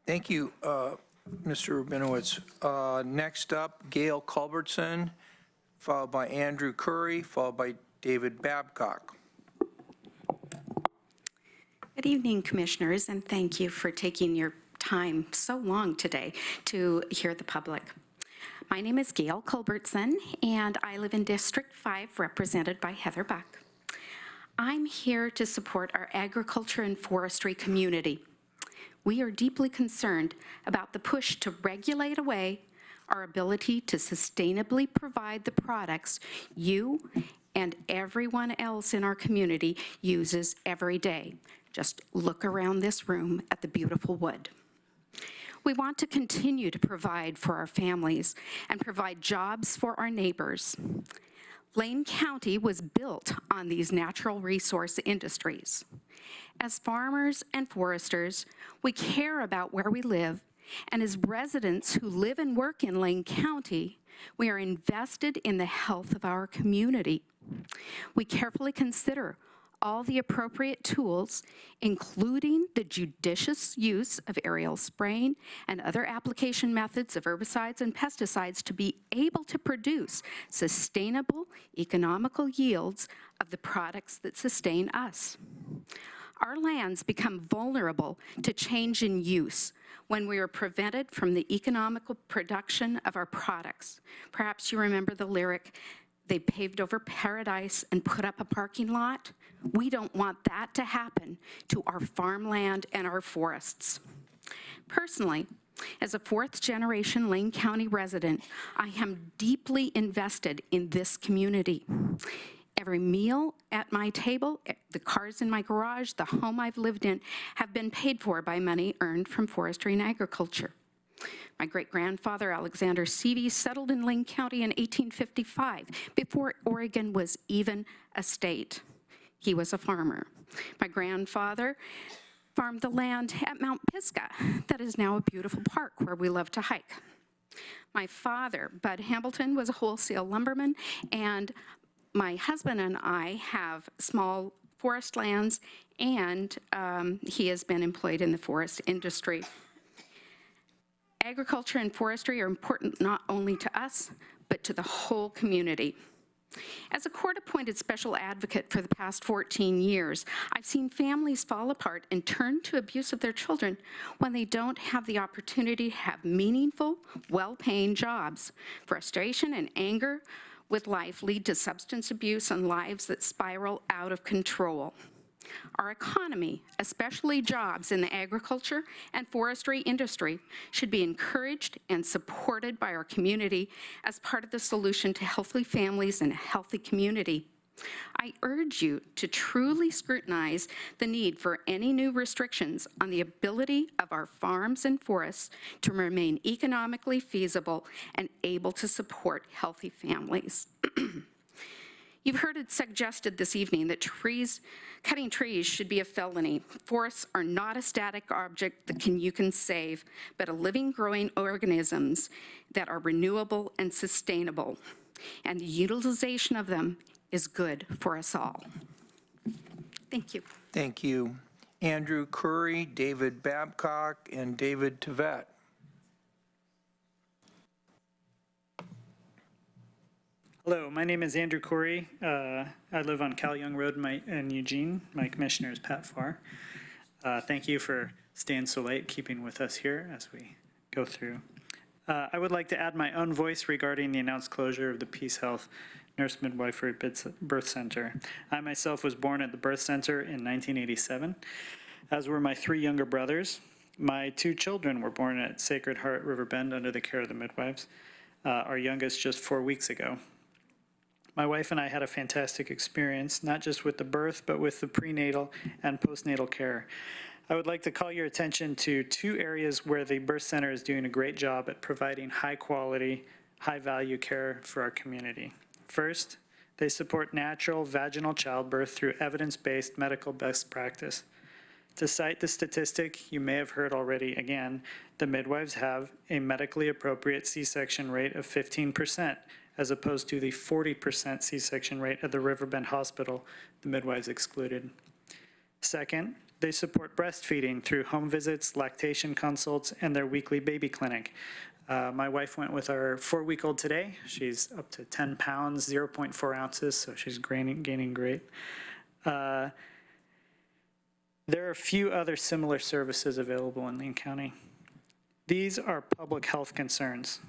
Thank you, Mr. Rabinowitz. Next up, Gail Culbertson, followed by Andrew Curry, followed by David Babcock. Good evening, Commissioners, and thank you for taking your time so long today to hear the public. My name is Gail Culbertson, and I live in District 5, represented by Heather Buck. I'm here to support our agriculture and forestry community. We are deeply concerned about the push to regulate away our ability to sustainably provide the products you and everyone else in our community uses every day. Just look around this room at the beautiful wood. We want to continue to provide for our families and provide jobs for our neighbors. Lane County was built on these natural resource industries. As farmers and foresters, we care about where we live, and as residents who live and work in Lane County, we are invested in the health of our community. We carefully consider all the appropriate tools, including the judicious use of aerial spraying and other application methods of herbicides and pesticides to be able to produce sustainable, economical yields of the products that sustain us. Our lands become vulnerable to change in use when we are prevented from the economical production of our products. Perhaps you remember the lyric, "They paved over paradise and put up a parking lot." We don't want that to happen to our farmland and our forests. Personally, as a fourth-generation Lane County resident, I am deeply invested in this community. Every meal at my table, the cars in my garage, the home I've lived in, have been paid for by money earned from forestry and agriculture. My great-grandfather, Alexander Seavey, settled in Lane County in 1855, before Oregon was even a state. He was a farmer. My grandfather farmed the land at Mount Pisgah, that is now a beautiful park where we love to hike. My father, Bud Hambleton, was a wholesale lumberman, and my husband and I have small forest lands, and he has been employed in the forest industry. Agriculture and forestry are important not only to us, but to the whole community. As a court-appointed special advocate for the past 14 years, I've seen families fall apart and turn to abuse of their children when they don't have the opportunity to have meaningful, well-paying jobs. Frustration and anger with life lead to substance abuse and lives that spiral out of control. Our economy, especially jobs in the agriculture and forestry industry, should be encouraged and supported by our community as part of the solution to healthy families and a healthy community. I urge you to truly scrutinize the need for any new restrictions on the ability of our farms and forests to remain economically feasible and able to support healthy families. You've heard it suggested this evening that cutting trees should be a felony. Forests are not a static object that you can save, but a living, growing organisms that are renewable and sustainable. And the utilization of them is good for us all. Thank you. Thank you. Andrew Curry, David Babcock, and David Tivat. Hello, my name is Andrew Corey. I live on Cal Young Road in Eugene. My commissioner is Pat Farr. Thank you for staying so late, keeping with us here as we go through. I would like to add my own voice regarding the announced closure of the Peace Health Nurse Midwifery Birth Center. I myself was born at the birth center in 1987, as were my 3 younger brothers. My 2 children were born at Sacred Heart Riverbend under the care of the midwives, our youngest just 4 weeks ago. My wife and I had a fantastic experience, not just with the birth, but with the prenatal and postnatal care. I would like to call your attention to 2 areas where the birth center is doing a great job at providing high quality, high value care for our community. First, they support natural vaginal childbirth through evidence-based medical best practice. To cite the statistic you may have heard already again, the midwives have a medically appropriate C-section rate of 15%, as opposed to the 40% C-section rate at the Riverbend Hospital, the midwives excluded. Second, they support breastfeeding through home visits, lactation consults, and their weekly baby clinic. My wife went with our 4-week-old today. She's up to 10 pounds, 0.4 ounces, so she's gaining great. There are a few other similar services available in Lane County. These are public health concerns.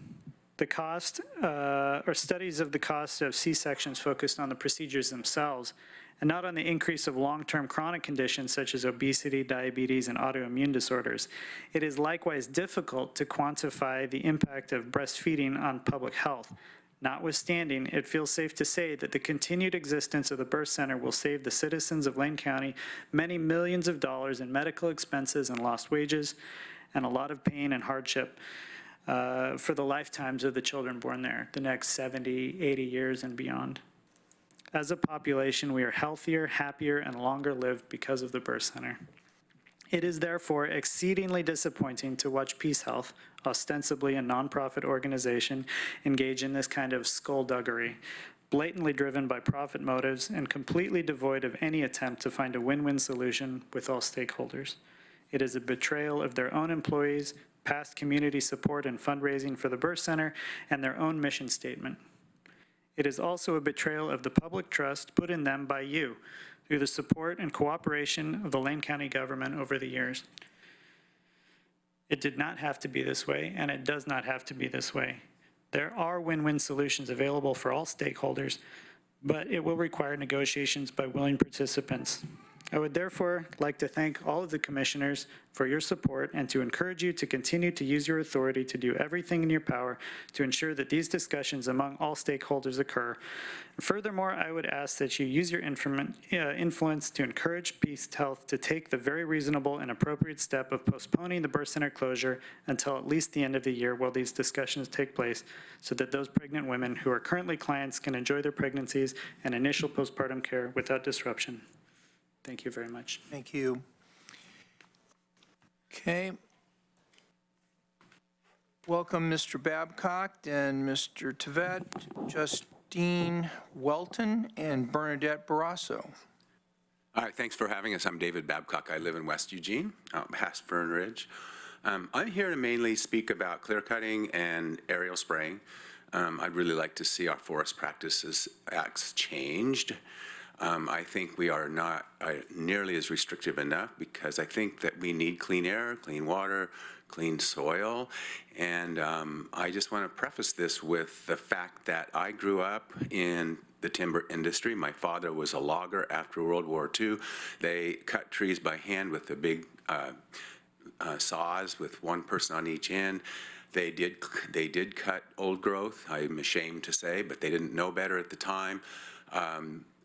The cost, or studies of the cost of C-sections focused on the procedures themselves and not on the increase of long-term chronic conditions such as obesity, diabetes, and autoimmune disorders. It is likewise difficult to quantify the impact of breastfeeding on public health. Notwithstanding, it feels safe to say that the continued existence of the birth center will save the citizens of Lane County many millions of dollars in medical expenses and lost wages, and a lot of pain and hardship for the lifetimes of the children born there, the next 70, 80 years and beyond. As a population, we are healthier, happier, and longer lived because of the birth center. It is therefore exceedingly disappointing to watch Peace Health, ostensibly a nonprofit organization, engage in this kind of skullduggery, blatantly driven by profit motives and completely devoid of any attempt to find a win-win solution with all stakeholders. It is a betrayal of their own employees, past community support and fundraising for the birth center, and their own mission statement. It is also a betrayal of the public trust put in them by you through the support and cooperation of the Lane County government over the years. It did not have to be this way, and it does not have to be this way. There are win-win solutions available for all stakeholders, but it will require negotiations by willing participants. I would therefore like to thank all of the commissioners for your support and to encourage you to continue to use your authority to do everything in your power to ensure that these discussions among all stakeholders occur. Furthermore, I would ask that you use your influence to encourage Peace Health to take the very reasonable and appropriate step of postponing the birth center closure until at least the end of the year while these discussions take place, so that those pregnant women who are currently clients can enjoy their pregnancies and initial postpartum care without disruption. Thank you very much. Thank you. Okay. Welcome, Mr. Babcock and Mr. Tivat, Justine Walton, and Bernadette Brasa. All right, thanks for having us. I'm David Babcock. I live in West Eugene, out past Fern Ridge. I'm here to mainly speak about clear cutting and aerial spraying. I'd really like to see our Forest Practices Acts changed. I think we are not nearly as restrictive enough because I think that we need clean air, clean water, clean soil. And I just want to preface this with the fact that I grew up in the timber industry. My father was a logger after World War II. They cut trees by hand with the big saws with one person on each end. They did cut old growth, I'm ashamed to say, but they didn't know better at the time.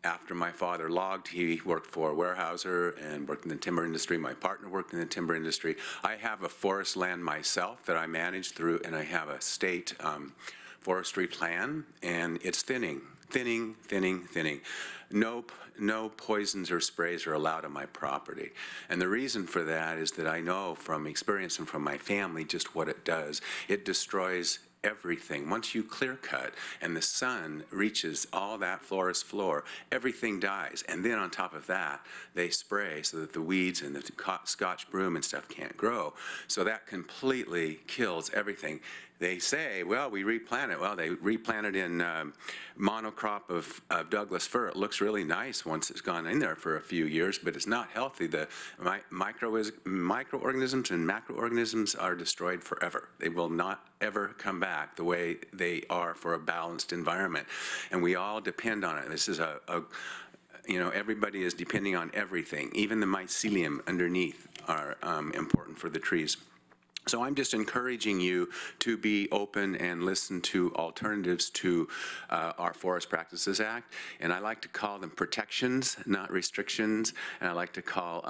After my father logged, he worked for a warehouser and worked in the timber industry. My partner worked in the timber industry. I have a forest land myself that I manage through, and I have a state forestry plan, and it's thinning. No poisons or sprays are allowed on my property. And the reason for that is that I know from experience and from my family just what it does. It destroys everything. Once you clear cut and the sun reaches all that forest floor, everything dies. And then on top of that, they spray so that the weeds and the Scotch broom and stuff can't grow. So that completely kills everything. They say, well, we replant it. Well, they replant it in monocrop of Douglas fir. It looks really nice once it's gone in there for a few years, but it's not healthy. The microorganisms and macroorganisms are destroyed forever. They will not ever come back the way they are for a balanced environment. And we all depend on it. This is everybody is depending on everything. Even the mycelium underneath are important for the trees. So I'm just encouraging you to be open and listen to alternatives to our Forest Practices Act. And I like to call them protections, not restrictions. And I like to call,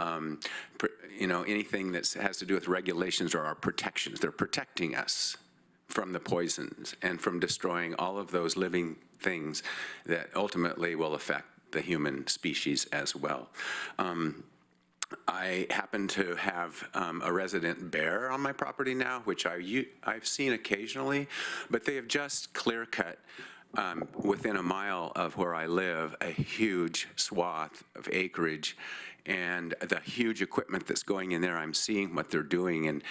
anything that has to do with regulations or our protections. They're protecting us from the poisons and from destroying all of those living things that ultimately will affect the human species as well. I happen to have a resident bear on my property now, which I've seen occasionally, but they have just clear cut within a mile of where I live a huge swath of acreage, and the huge equipment that's going in there, I'm seeing what they're doing, and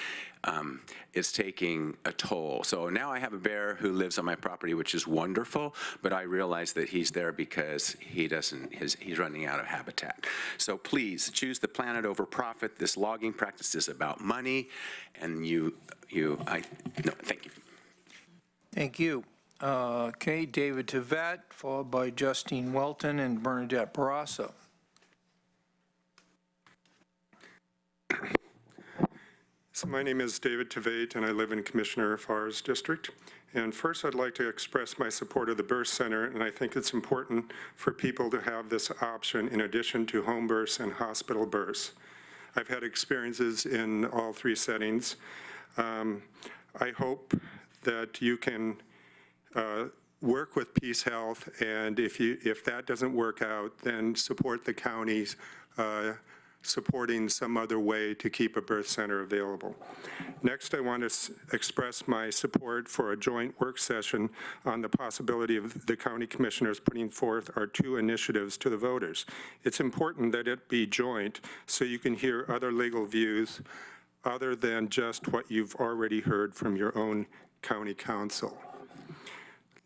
it's taking a toll. So now I have a bear who lives on my property, which is wonderful, but I realize that he's there because he's running out of habitat. So please choose the planet over profit. This logging practice is about money, and thank you. Thank you. Okay, David Tivat, followed by Justine Walton and Bernadette Brasa. So my name is David Tivat, and I live in Commissioner Farr's district. And first, I'd like to express my support of the birth center, and I think it's important for people to have this option in addition to home births and hospital births. I've had experiences in all three settings. I hope that you can work with Peace Health, and if that doesn't work out, then support the counties supporting some other way to keep a birth center available. Next, I want to express my support for a joint work session on the possibility of the county commissioners putting forth our two initiatives to the voters. It's important that it be joint so you can hear other legal views other than just what you've already heard from your own county council.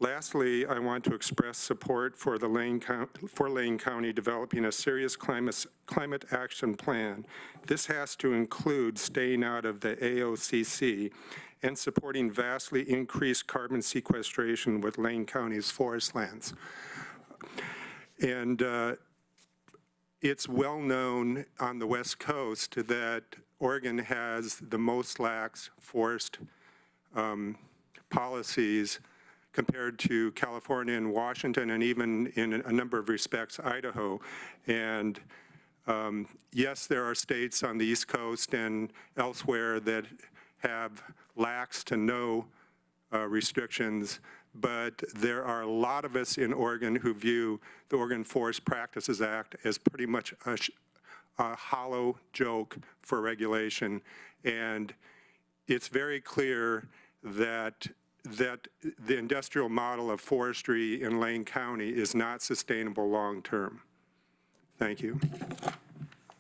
Lastly, I want to express support for Lane County developing a serious climate action plan. This has to include staying out of the AOCC and supporting vastly increased carbon sequestration with Lane County's forest lands. And it's well known on the West Coast that Oregon has the most lax forest policies compared to California and Washington, and even in a number of respects, Idaho. And yes, there are states on the East Coast and elsewhere that have lax to no restrictions, but there are a lot of us in Oregon who view the Oregon Forest Practices Act as pretty much a hollow joke for regulation. And it's very clear that the industrial model of forestry in Lane County is not sustainable long-term. Thank you.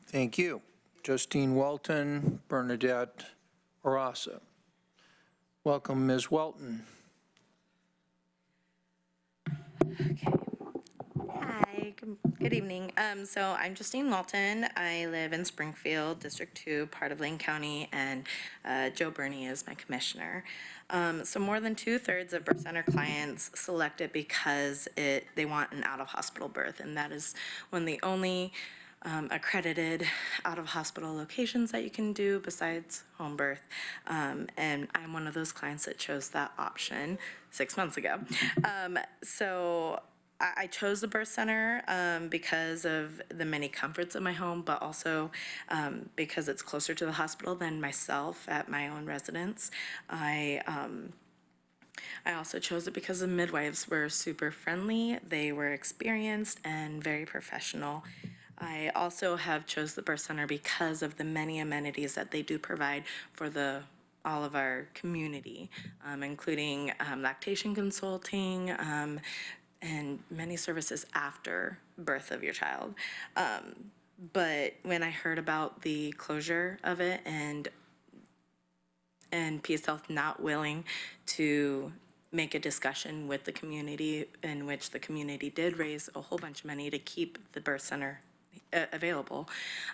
Thank you. Justine Walton, Bernadette Brasa. Welcome, Ms. Walton. Hi, good evening. So I'm Justine Walton. I live in Springfield, District 2, part of Lane County, and Joe Burney is my commissioner. So more than 2/3 of birth center clients select it because they want an out-of-hospital birth, and that is one of the only accredited out-of-hospital locations that you can do besides home birth. And I'm one of those clients that chose that option 6 months ago. So I chose the birth center because of the many comforts of my home, but also because it's closer to the hospital than myself at my own residence. I also chose it because the midwives were super friendly, they were experienced and very professional. I also have chose the birth center because of the many amenities that they do provide for all of our community, including lactation consulting, and many services after birth of your child. But when I heard about the closure of it and PS Health not willing to make a discussion with the community, in which the community did raise a whole bunch of money to keep the birth center available,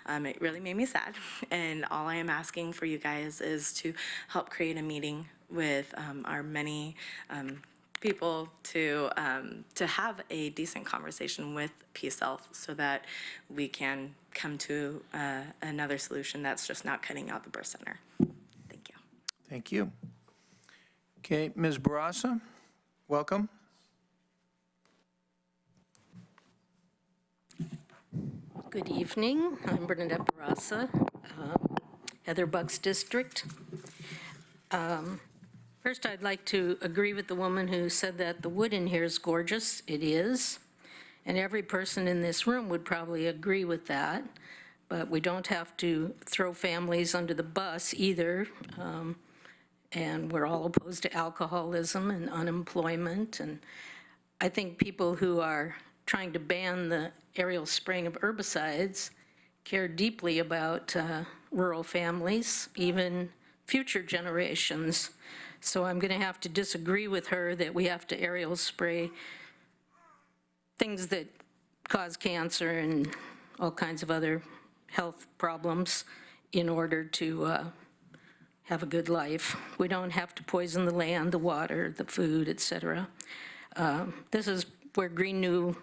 it really made me sad. And all I am asking for you guys is to help create a meeting with our many people to have a decent conversation with PS Health so that we can come to another solution that's just not cutting out the birth center. Thank you. Thank you. Okay, Ms. Brasa, welcome. Good evening. I'm Bernadette Brasa, Heather Bucks District. First, I'd like to agree with the woman who said that the wood in here is gorgeous. It is. And every person in this room would probably agree with that. But we don't have to throw families under the bus either. And we're all opposed to alcoholism and unemployment. And I think people who are trying to ban the aerial spraying of herbicides care deeply about rural families, even future generations. So I'm going to have to disagree with her that we have to aerial spray things that cause cancer and all kinds of other health problems in order to have a good life. We don't have to poison the land, the water, the food, etc. This is where green new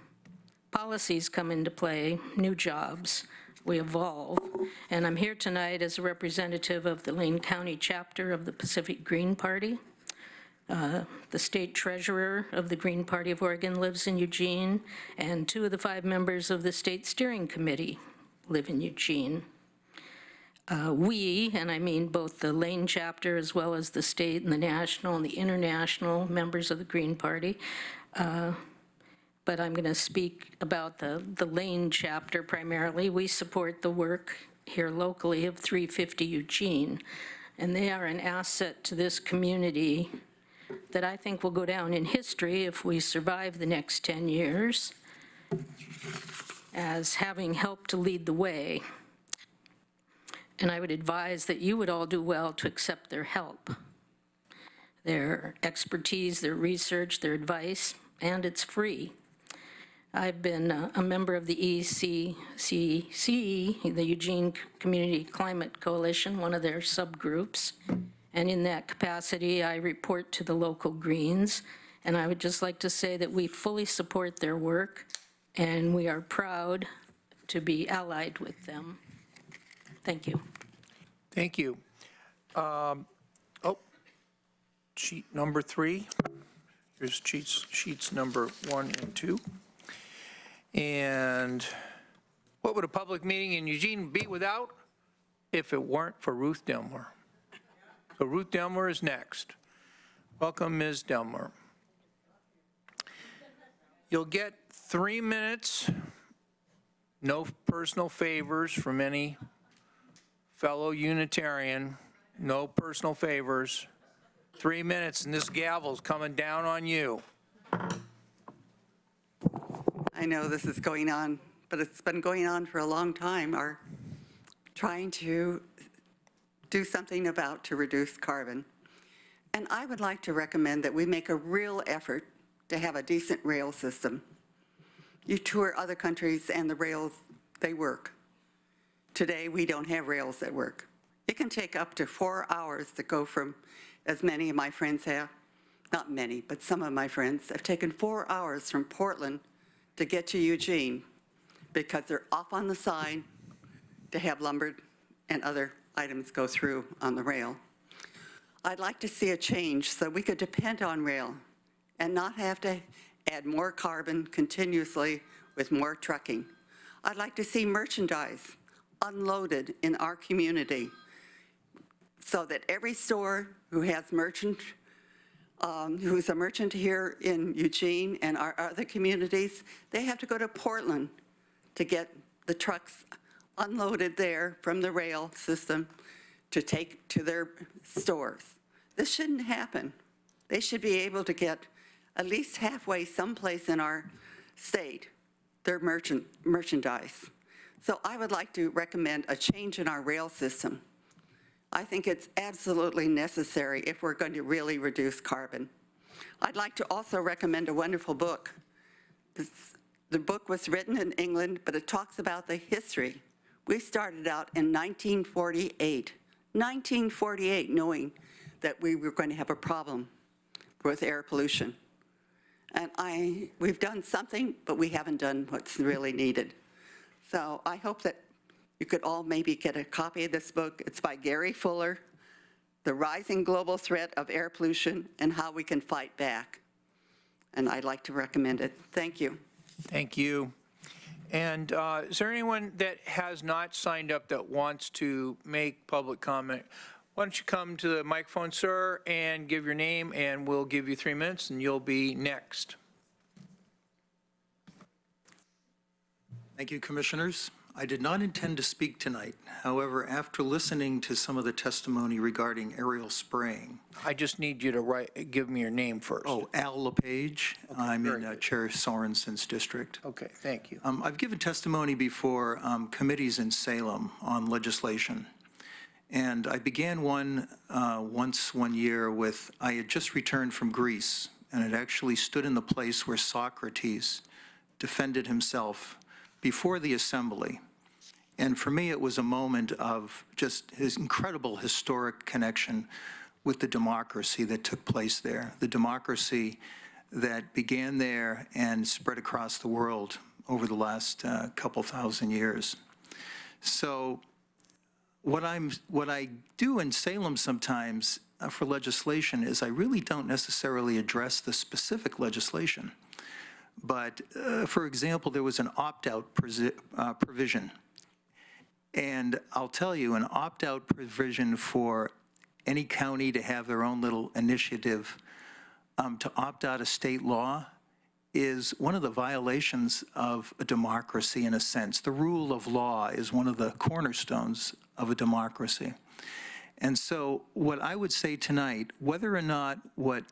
policies come into play, new jobs. We evolve. And I'm here tonight as a representative of the Lane County chapter of the Pacific Green Party. The state treasurer of the Green Party of Oregon lives in Eugene, and 2 of the 5 members of the state steering committee live in Eugene. We, and I mean both the Lane chapter as well as the state and the national and the international members of the Green Party, but I'm going to speak about the Lane chapter primarily. We support the work here locally of 350 Eugene, and they are an asset to this community that I think will go down in history if we survive the next 10 years as having helped to lead the way. And I would advise that you would all do well to accept their help, their expertise, their research, their advice, and it's free. I've been a member of the ECCC, the Eugene Community Climate Coalition, one of their subgroups. And in that capacity, I report to the local Greens. And I would just like to say that we fully support their work, and we are proud to be allied with them. Thank you. Thank you. Sheet number 3. Here's sheets number 1 and 2. And what would a public meeting in Eugene be without if it weren't for Ruth Delmer? So Ruth Delmer is next. Welcome, Ms. Delmer. You'll get 3 minutes, no personal favors from any fellow Unitarian, no personal favors. 3 minutes, and this gavel's coming down on you. I know this is going on, but it's been going on for a long time, are trying to do something to reduce carbon. And I would like to recommend that we make a real effort to have a decent rail system. You tour other countries and the rails, they work. Today, we don't have rails that work. It can take up to 4 hours to go from, as many of my friends have, not many, but some of my friends have taken 4 hours from Portland to get to Eugene because they're off on the side to have lumber and other items go through on the rail. I'd like to see a change so we could depend on rail and not have to add more carbon continuously with more trucking. I'd like to see merchandise unloaded in our community so that every store who has who's a merchant here in Eugene and our other communities, they have to go to Portland to get the trucks unloaded there from the rail system to take to their stores. This shouldn't happen. They should be able to get at least halfway someplace in our state their merchandise. So I would like to recommend a change in our rail system. I think it's absolutely necessary if we're going to really reduce carbon. I'd like to also recommend a wonderful book. The book was written in England, but it talks about the history. We started out in 1948, knowing that we were going to have a problem with air pollution. And we've done something, but we haven't done what's really needed. So I hope that you could all maybe get a copy of this book. It's by Gary Fuller, The Rising Global Threat of Air Pollution and How We Can Fight Back. And I'd like to recommend it. Thank you. Thank you. And is there anyone that has not signed up that wants to make public comment? Why don't you come to the microphone, sir, and give your name, and we'll give you 3 minutes, and you'll be next. Thank you, Commissioners. I did not intend to speak tonight. However, after listening to some of the testimony regarding aerial spraying. I just need you to give me your name first. Oh, Al LePage. Okay, I'm in Chair Sorensen's district. Okay, thank you. I've given testimony before committees in Salem on legislation. And I began one year with, I had just returned from Greece, and it actually stood in the place where Socrates defended himself before the assembly. And for me, it was a moment of just his incredible historic connection with the democracy that took place there, the democracy that began there and spread across the world over the last couple thousand years. So what I do in Salem sometimes for legislation is I really don't necessarily address the specific legislation. But for example, there was an opt-out provision. And I'll tell you, an opt-out provision for any county to have their own little initiative to opt out of state law is one of the violations of a democracy in a sense. The rule of law is one of the cornerstones of a democracy. And so what I would say tonight, whether or not what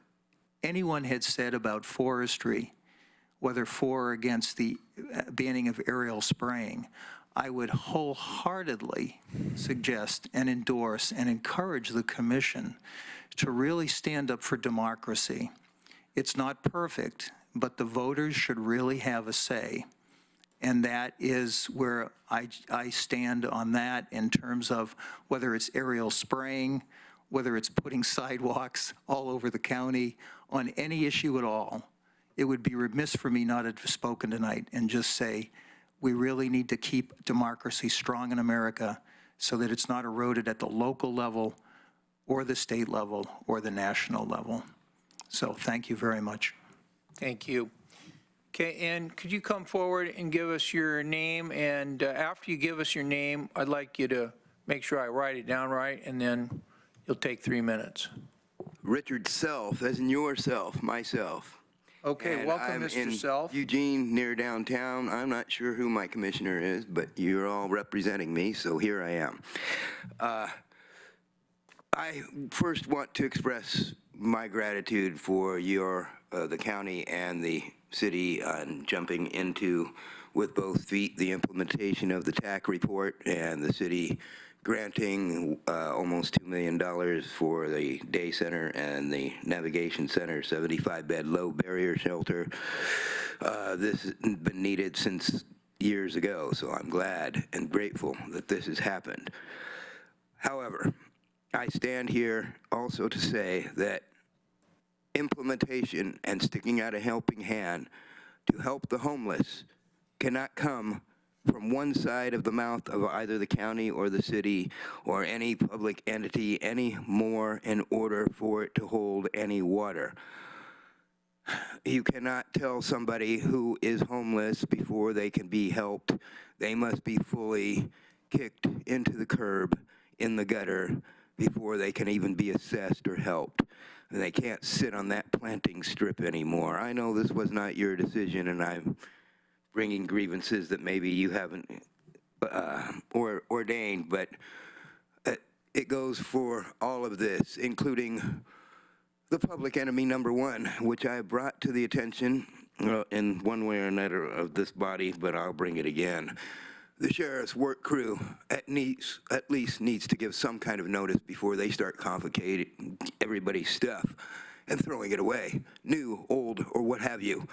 anyone had said about forestry, whether for or against the banning of aerial spraying, I would wholeheartedly suggest and endorse and encourage the commission to really stand up for democracy. It's not perfect, but the voters should really have a say. And that is where I stand on that in terms of whether it's aerial spraying, whether it's putting sidewalks all over the county, on any issue at all. It would be remiss for me not to have spoken tonight and just say, we really need to keep democracy strong in America so that it's not eroded at the local level or the state level or the national level. So thank you very much. Thank you. Okay, and could you come forward and give us your name? And after you give us your name, I'd like you to make sure I write it down right, and then you'll take 3 minutes. Richard Self, as in yourself, myself. Okay, And welcome, I'm Mr. in Self. Eugene, near downtown. I'm not sure who my commissioner is, but you're all representing me, so here I am. I first want to express my gratitude for the county and the city on jumping into with both feet the implementation of the TAC report and the city granting almost $2 million for the day center and the navigation center, 75-bed low barrier shelter. This has been needed since years ago, so I'm glad and grateful that this has happened. However, I stand here also to say that implementation and sticking out a helping hand to help the homeless cannot come from one side of the mouth of either the county or the city or any public entity anymore in order for it to hold any water. You cannot tell somebody who is homeless before they can be helped. They must be fully kicked into the curb in the gutter before they can even be assessed or helped. And they can't sit on that planting strip anymore. I know this was not your decision, and I'm bringing grievances that maybe you haven't ordained, but it goes for all of this, including the public enemy number one, which I brought to the attention in one way or another of this body, but I'll bring it again. The sheriff's work crew at least needs to give some kind of notice before they start confiscating everybody's stuff and throwing it away, new, old, or what have you.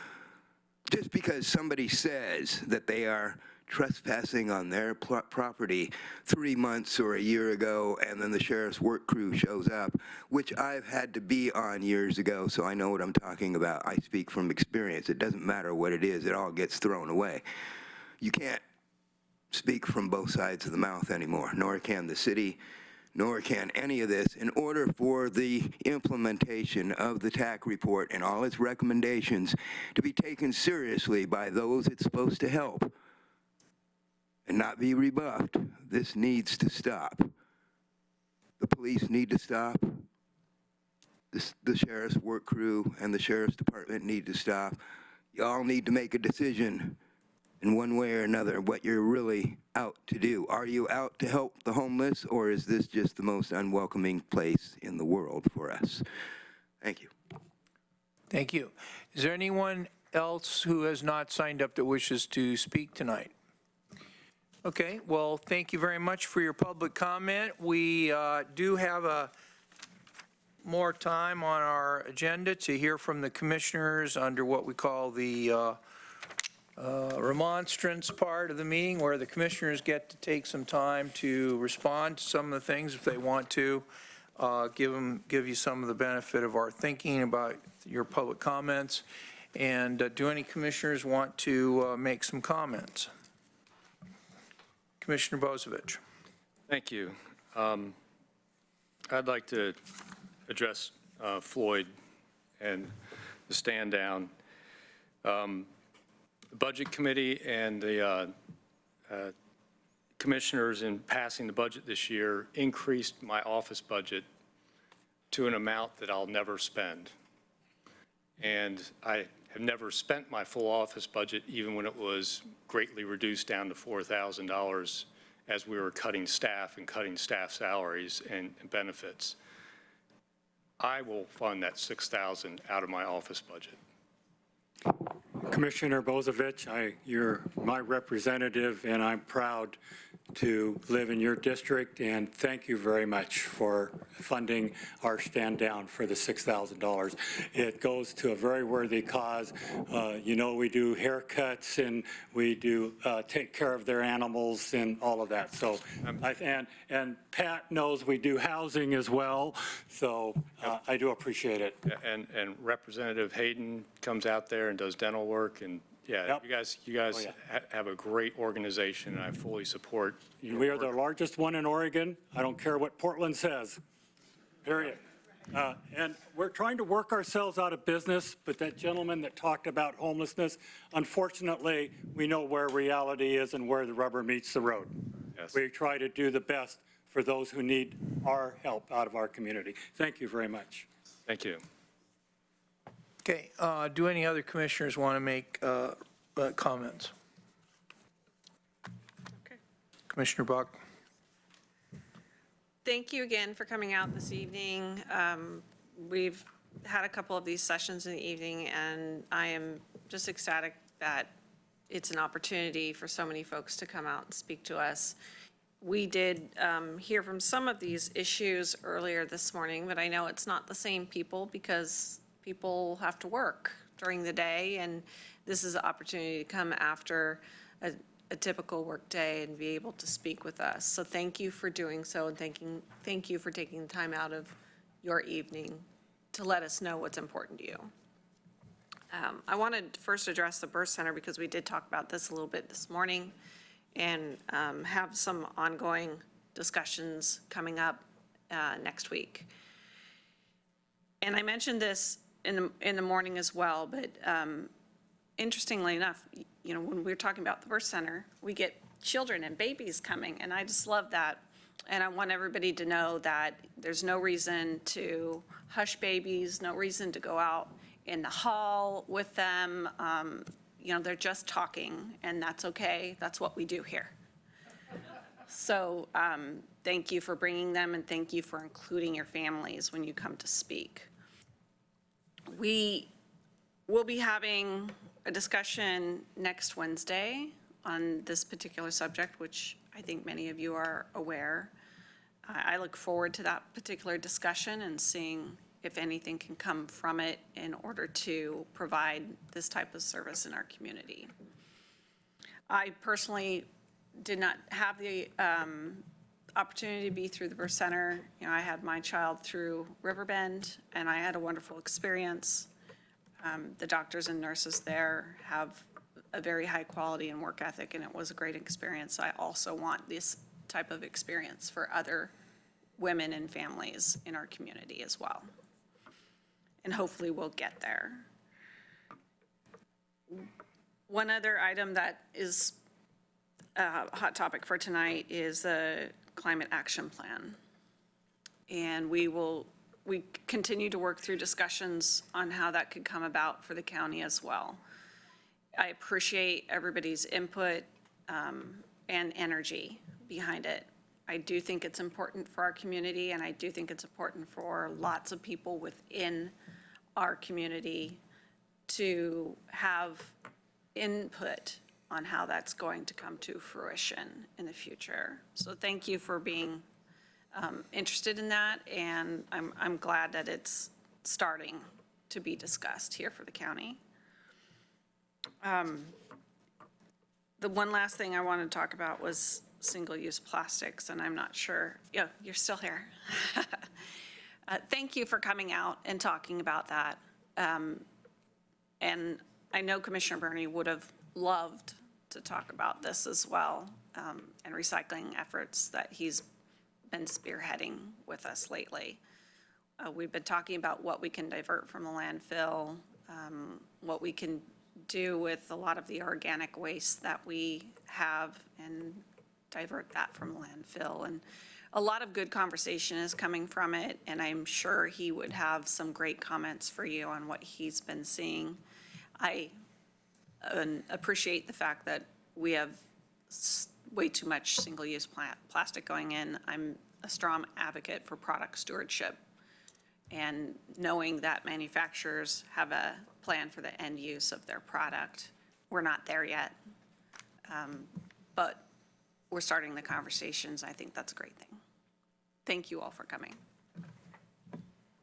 Just because somebody says that they are trespassing on their property 3 months or a year ago, and then the sheriff's work crew shows up, which I've had to be on years ago, so I know what I'm talking about. I speak from experience. It doesn't matter what it is. It all gets thrown away. You can't speak from both sides of the mouth anymore, nor can the city, nor can any of this. In order for the implementation of the TAC report and all its recommendations to be taken seriously by those it's supposed to help and not be rebuffed, this needs to stop. The police need to stop. The sheriff's work crew and the sheriff's department need to stop. Y'all need to make a decision in one way or another what you're really out to do. Are you out to help the homeless, or is this just the most unwelcoming place in the world for us? Thank you. Thank you. Is there anyone else who has not signed up that wishes to speak tonight? Okay, well, thank you very much for your public comment. We do have more time on our agenda to hear from the commissioners under what we call the remonstrance part of the meeting, where the commissioners get to take some time to respond to some of the things if they want to, give you some of the benefit of our thinking about your public comments. And do any commissioners want to make some comments? Commissioner Bozovich. Thank you. I'd like to address Floyd and the stand down. The Budget Committee and the commissioners in passing the budget this year increased my office budget to an amount that I'll never spend. And I have never spent my full office budget, even when it was greatly reduced down to $4,000 as we were cutting staff and cutting staff salaries and benefits. I will fund that $6,000 out of my office budget. Commissioner Bozovich, you're my representative, and I'm proud to live in your district, and thank you very much for funding our stand down for the $6,000. It goes to a very worthy cause. You know, we do haircuts and we do take care of their animals and all of that. So, and Pat knows we do housing as well, so I do appreciate it. And Representative Hayden comes out there and does dental work, and yeah, yep. you guys have a great organization, and I fully support you. We are the largest one in Oregon. I don't care what Portland says, period. And we're trying to work ourselves out of business, but that gentleman that talked about homelessness, unfortunately, we know where reality is and where the rubber meets the road. Yes. We try to do the best for those who need our help out of our community. Thank you very much. Thank you. Okay, do any other commissioners want to make comments? Okay. Commissioner Buck. Thank you again for coming out this evening. We've had a couple of these sessions in the evening, and I am just ecstatic that it's an opportunity for so many folks to come out and speak to us. We did hear from some of these issues earlier this morning, but I know it's not the same people because people have to work during the day, and this is an opportunity to come after a typical work day and be able to speak with us. So thank you for doing so, and thank you for taking the time out of your evening to let us know what's important to you. I want to first address the birth center because we did talk about this a little bit this morning, and have some ongoing discussions coming up next week. And I mentioned this in the morning as well, but interestingly enough, you know, when we're talking about the birth center, we get children and babies coming, and I just love that. And I want everybody to know that there's no reason to hush babies, no reason to go out in the hall with them. You know, they're just talking, and that's okay. That's what we do here. So thank you for bringing them, and thank you for including your families when you come to speak. We will be having a discussion next Wednesday on this particular subject, which I think many of you are aware. I look forward to that particular discussion and seeing if anything can come from it in order to provide this type of service in our community. I personally did not have the opportunity to be through the birth center. You know, I had my child through Riverbend, and I had a wonderful experience. The doctors and nurses there have a very high quality and work ethic, and it was a great experience. I also want this type of experience for other women and families in our community as well. And hopefully we'll get there. One other item that is a hot topic for tonight is the climate action plan. And we continue to work through discussions on how that could come about for the county as well. I appreciate everybody's input and energy behind it. I do think it's important for our community, and I do think it's important for lots of people within our community to have input on how that's going to come to fruition in the future. So thank you for being interested in that, and I'm glad that it's starting to be discussed here for the county. The one last thing I wanted to talk about was single-use plastics, and I'm not sure, yeah, you're still here. Thank you for coming out and talking about that. And I know Commissioner Burney would have loved to talk about this as well, and recycling efforts that he's been spearheading with us lately. We've been talking about what we can divert from the landfill, what we can do with a lot of the organic waste that we have and divert that from landfill. And a lot of good conversation is coming from it, and I'm sure he would have some great comments for you on what he's been seeing. I appreciate the fact that we have way too much single-use plastic going in. I'm a strong advocate for product stewardship and knowing that manufacturers have a plan for the end use of their product. We're not there yet, but we're starting the conversations. I think that's a great thing. Thank you all for coming.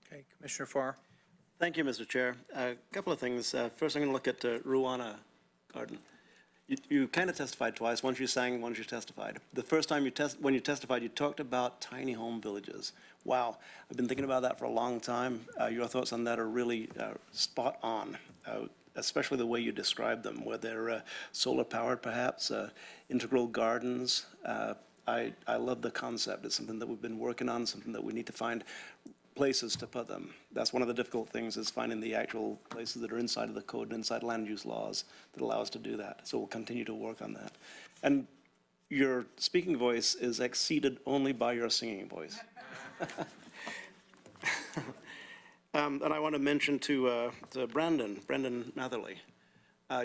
Okay, Commissioner Farr. Thank you, Mr. Chair. A couple of things. First, I'm going to look at Rawana Garden. You kind of testified twice. Once you sang, once you testified. The first time when you testified, you talked about tiny home villages. Wow, I've been thinking about that for a long time. Your thoughts on that are really spot on, especially the way you described them, where they're solar powered, perhaps, integral gardens. I love the concept. It's something that we've been working on, something that we need to find places to put them. That's one of the difficult things, is finding the actual places that are inside of the code and inside land use laws that allow us to do that. So we'll continue to work on that. And your speaking voice is exceeded only by your singing voice. And I want to mention to Brennan Mathur Liu,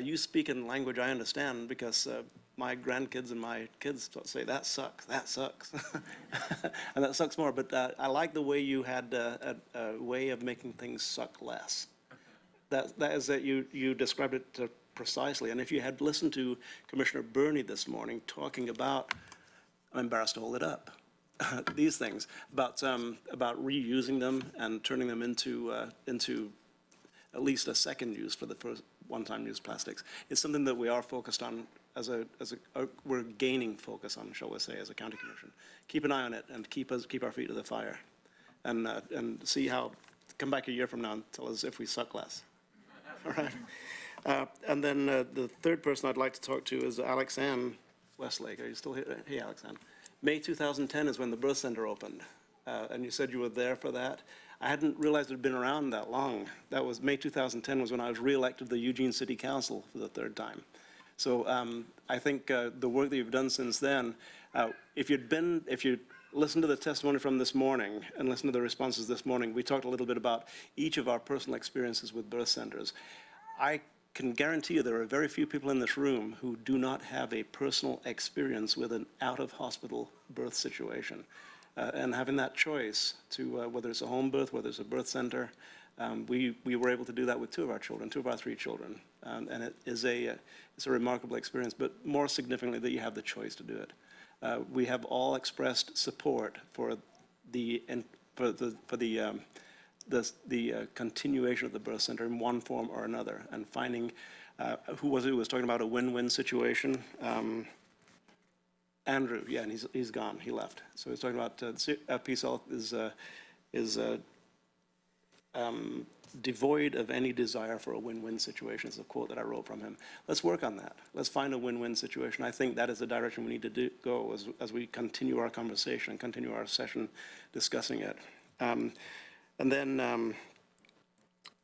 you speak in language I understand, because my grandkids and my kids say, that sucks, and that sucks more. But I like the way you had a way of making things suck less. That is that you described it precisely. And if you had listened to Commissioner Burney this morning talking about I'm embarrassed to hold it up. These things about reusing them and turning them into at least a second use for the first one-time use plastics. It's something that we are focused on we're gaining focus on, shall we say, as a county commission. Keep an eye on it and keep our feet to the fire, and see how. Come back a year from now and tell us if we suck less. All right. And then the third person I'd like to talk to is Ann Westlake. Are you still here? Hey, Ann. May 2010 is when the birth center opened, and you said you were there for that. I hadn't realized it had been around that long. That was May 2010 was when I was reelected to the Eugene City Council for the third time. So I think the work that you've done since then, if you listened to the testimony from this morning and listened to the responses this morning, we talked a little bit about each of our personal experiences with birth centers. I can guarantee you there are very few people in this room who do not have a personal experience with an out-of-hospital birth situation. And having that choice to whether it's a home birth, whether it's a birth center, we were able to do that with two of our 3 children. And it's a remarkable experience, but more significantly that you have the choice to do it. We have all expressed support for the continuation of the birth center in one form or another, and finding who was talking about a win-win situation. Andrew, yeah, and he's gone. He left. So he's talking about Peace Health is devoid of any desire for a win-win situation. It's a quote that I wrote from him. Let's work on that. Let's find a win-win situation. I think that is the direction we need to go as we continue our conversation and continue our session discussing it. And then,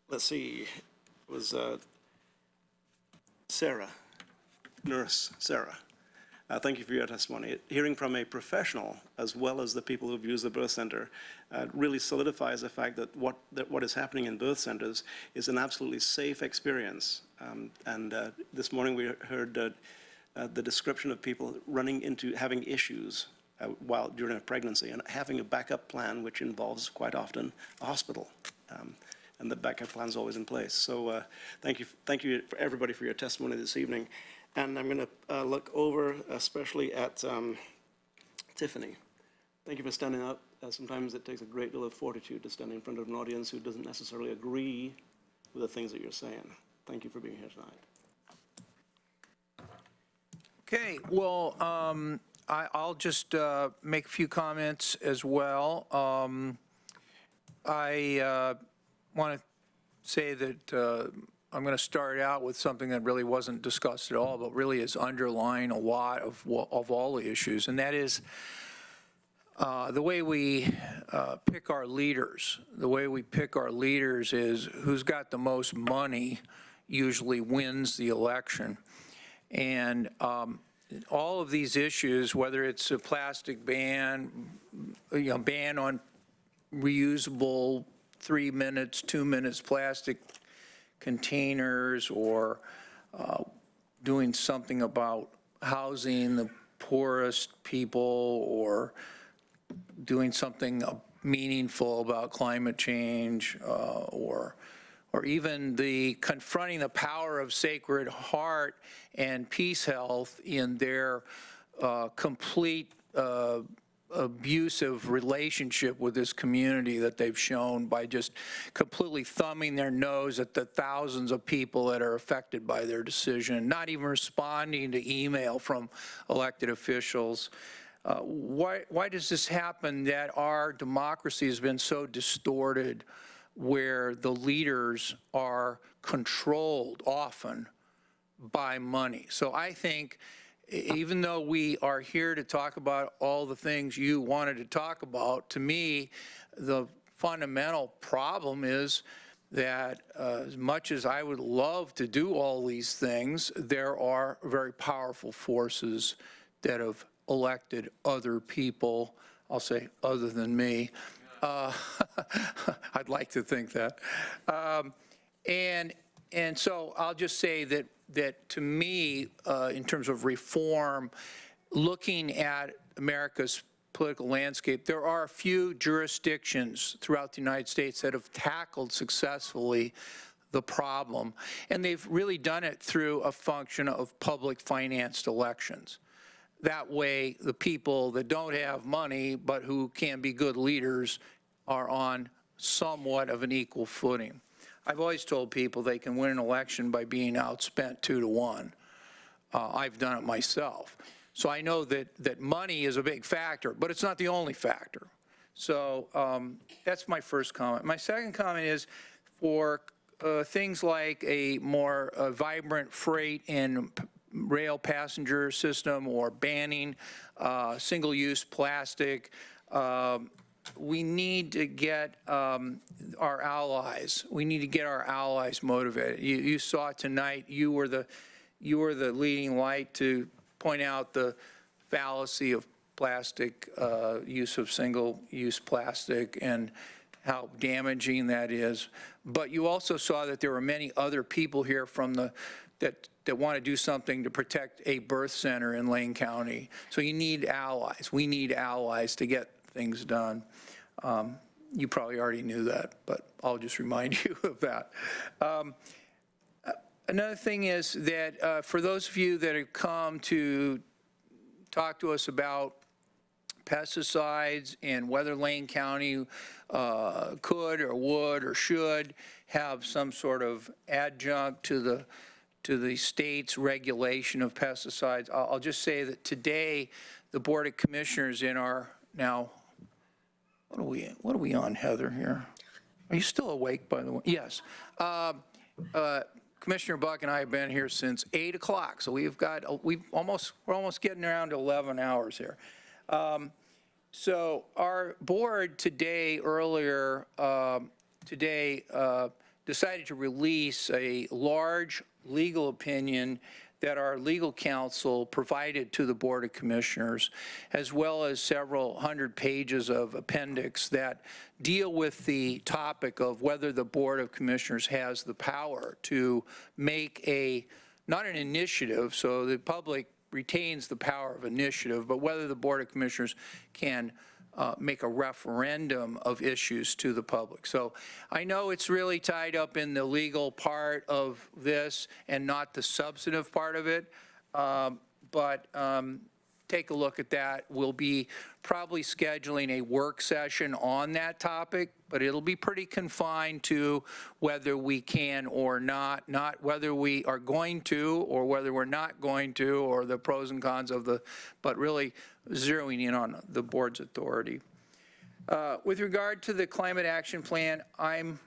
let's see, it was Sarah, nurse Sarah. Thank you for your testimony. Hearing from a professional, as well as the people who've used the birth center, really solidifies the fact that what is happening in birth centers is an absolutely safe experience. This morning we heard the description of people running into having issues during a pregnancy and having a backup plan, which involves quite often a hospital. And the backup plan is always in place. So thank you for everybody for your testimony this evening. And I'm going to look over especially at Tiffany. Thank you for standing up. Sometimes it takes a great deal of fortitude to stand in front of an audience who doesn't necessarily agree with the things that you're saying. Thank you for being here tonight. Okay, well, I'll just make a few comments as well. I want to say that I'm going to start out with something that really wasn't discussed at all, but really is underlying a lot of all the issues, and that is the way we pick our leaders. The way we pick our leaders is who's got the most money usually wins the election. And all of these issues, whether it's a plastic ban, ban on reusable 3 minutes, 2 minutes plastic containers, or doing something about housing the poorest people, or doing something meaningful about climate change, or even confronting the power of Sacred Heart and Peace Health in their complete abusive relationship with this community that they've shown by just completely thumbing their nose at the thousands of people that are affected by their decision, not even responding to email from elected officials. Why does this happen, that our democracy has been so distorted, where the leaders are controlled often by money? So I think, even though we are here to talk about all the things you wanted to talk about, to me, the fundamental problem is that as much as I would love to do all these things, there are very powerful forces that have elected other people, I'll say other than me. I'd like to think that. And so I'll just say that to me, in terms of reform, looking at America's political landscape, there are a few jurisdictions throughout the United States that have tackled successfully the problem, and they've really done it through a function of public financed elections. that way the people that don't have money but who can be good leaders are on somewhat of an equal footing. I've always told people they can win an election by being outspent 2-1. I've done it myself. So I know that money is a big factor, but it's not the only factor. So that's my first comment. My second comment is for things like a more vibrant freight and rail passenger system or banning single-use plastic. We need to get our allies. We need to get our allies motivated. You saw tonight. You were the leading light to point out the fallacy of plastic use of single-use plastic and how damaging that is. But you also saw that there were many other people here from that want to do something to protect a birth center in Lane County. So you need allies. We need allies to get things done. You probably already knew that, but I'll just remind you of that. Another thing is that for those of you that have come to talk to us about pesticides and whether Lane County could or would or should have some sort of adjunct to the state's regulation of pesticides, I'll just say that today the Board of Commissioners in our now, what are we on, Heather, here? Are you still awake, by the way? Yes. Commissioner Buck and I have been here since 8 o'clock, so we're almost getting around to 11 hours here. So our board today, earlier today, decided to release a large legal opinion that our legal counsel provided to the Board of Commissioners, as well as several hundred pages of appendix that deal with the topic of whether the Board of Commissioners has the power to make not an initiative, so the public retains the power of initiative, but whether the Board of Commissioners can make a referendum of issues to the public. So I know it's really tied up in the legal part of this and not the substantive part of it, but take a look at that. We'll be probably scheduling a work session on that topic, but it'll be pretty confined to whether we can or not whether we are going to or whether we're not going to, or the pros and cons of but really zeroing in on the board's authority. With regard to the climate action plan, I'm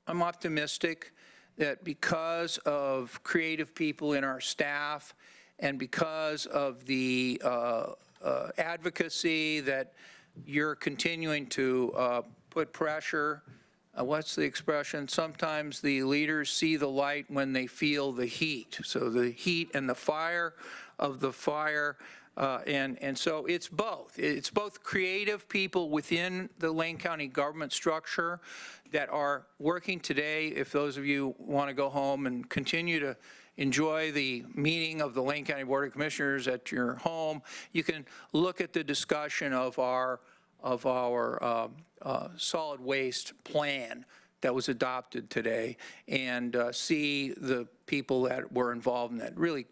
optimistic that because of creative people in our staff and because of the advocacy that you're continuing to put pressure, what's the expression? Sometimes the leaders see the light when they feel the heat. So the heat and the fire of the fire, and so it's both. It's both creative people within the Lane County government structure that are working today. If those of you want to go home and continue to enjoy the meeting of the Lane County Board of Commissioners at your home, you can look at the discussion of our solid waste plan that was adopted today and see the people that were involved in that. Really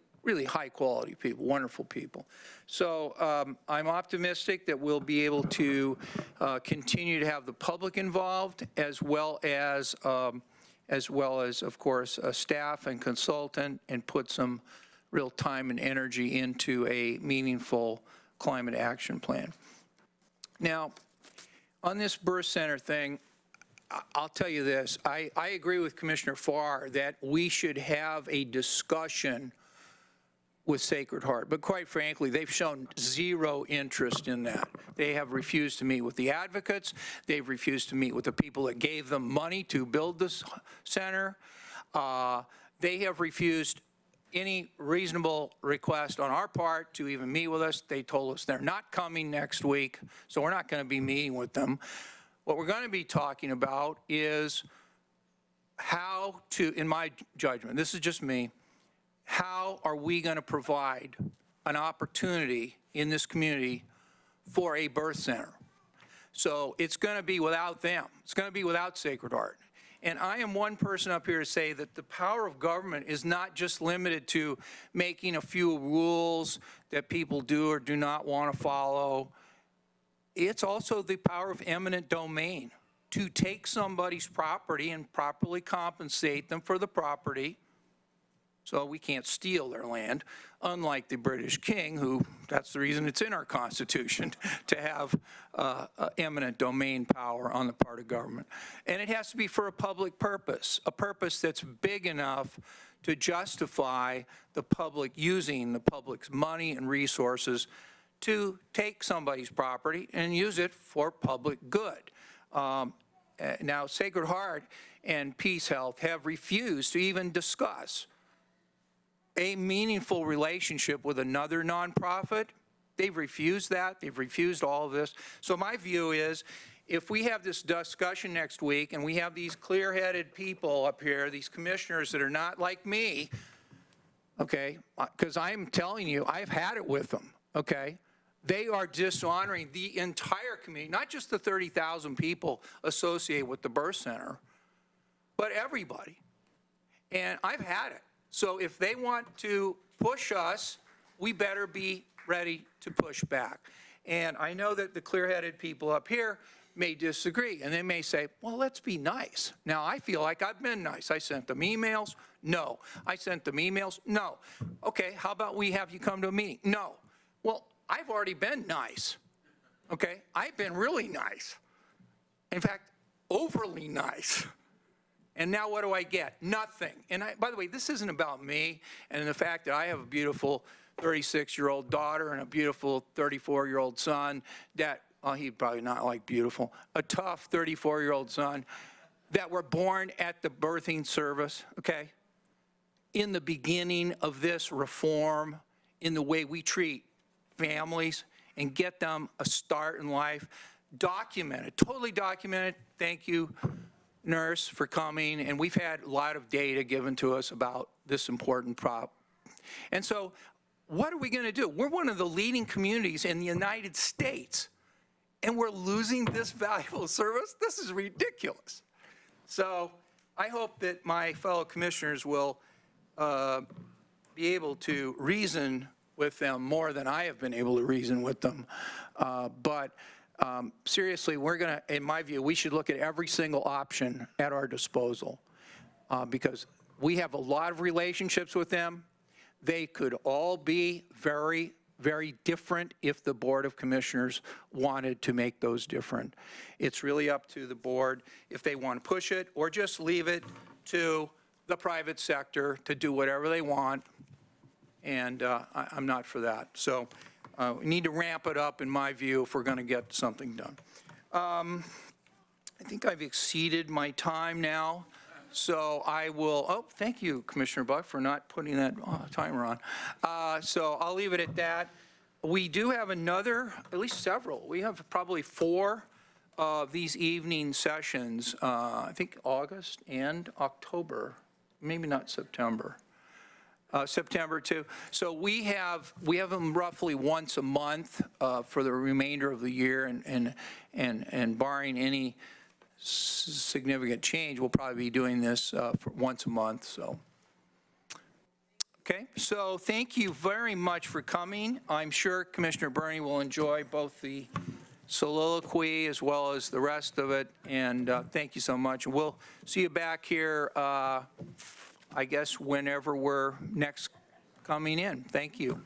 high quality people, wonderful people. So I'm optimistic that we'll be able to continue to have the public involved, as well as of course, staff and consultant, and put some real time and energy into a meaningful climate action plan. Now, on this birth center thing, I'll tell you this. I agree with Commissioner Farr that we should have a discussion with Sacred Heart, but quite frankly, they've shown zero interest in that. They have refused to meet with the advocates. They've refused to meet with the people that gave them money to build this center. They have refused any reasonable request on our part to even meet with us. They told us they're not coming next week, so we're not going to be meeting with them. What we're going to be talking about is how to, in my judgment, this is just me, how are we going to provide an opportunity in this community for a birth center? So it's going to be without them. It's going to be without Sacred Heart. And I am one person up here to say that the power of government is not just limited to making a few rules that people do or do not want to follow. It's also the power of eminent domain, to take somebody's property and properly compensate them for the property. So we can't steal their land, unlike the British king, who, that's the reason it's in our Constitution, to have eminent domain power on the part of government. And it has to be for a public purpose, a purpose that's big enough to justify the public using the public's money and resources to take somebody's property and use it for public good. Now, Sacred Heart and Peace Health have refused to even discuss a meaningful relationship with another nonprofit. They've refused that. They've refused all of this. So my view is, if we have this discussion next week and we have these clear-headed people up here, these commissioners that are not like me, okay, because I'm telling you, I've had it with them, okay? They are dishonoring the entire community, not just the 30,000 people associated with the birth center, but everybody. And I've had it. So if they want to push us, we better be ready to push back. And I know that the clear-headed people up here may disagree, and they may say, well, let's be nice. Now, I feel like I've been nice. I sent them emails. No. I sent them emails. No. Okay, how about we have you come to a meeting? No. Well, I've already been nice. Okay? I've been really nice. In fact, overly nice. And now what do I get? Nothing. And by the way, this isn't about me and the fact that I have a beautiful 36-year-old daughter and a beautiful 34-year-old son that, well, he'd probably not like beautiful, a tough 34-year-old son that were born at the birthing service, okay? In the beginning of this reform, in the way we treat families and get them a start in life, documented, totally documented. Thank you, nurse, for coming, and we've had a lot of data given to us about this important prop. And so what are we going to do? We're one of the leading communities in the United States, and we're losing this valuable service? This is ridiculous. So I hope that my fellow commissioners will be able to reason with them more than I have been able to reason with them. Seriously, we're going to, in my view, we should look at every single option at our disposal because we have a lot of relationships with them. They could all be very, very different if the Board of Commissioners wanted to make those different. It's really up to the board if they want to push it or just leave it to the private sector to do whatever they want. And I'm not for that. So we need to ramp it up, in my view, if we're going to get something done. I think I've exceeded my time now. So I will, oh, thank you, Commissioner Buck, for not putting that timer on. So I'll leave it at that. We do have another, at least several. We have probably 4 of these evening sessions, I think August and October, maybe not September. September too. So we have them roughly once a month for the remainder of the year, and barring any significant change, we'll probably be doing this for once a month. So, okay. So thank you very much for coming. I'm sure Commissioner Burney will enjoy both the soliloquy as well as the rest of it. And thank you so much. We'll see you back here. I guess whenever we're next coming in. Thank you.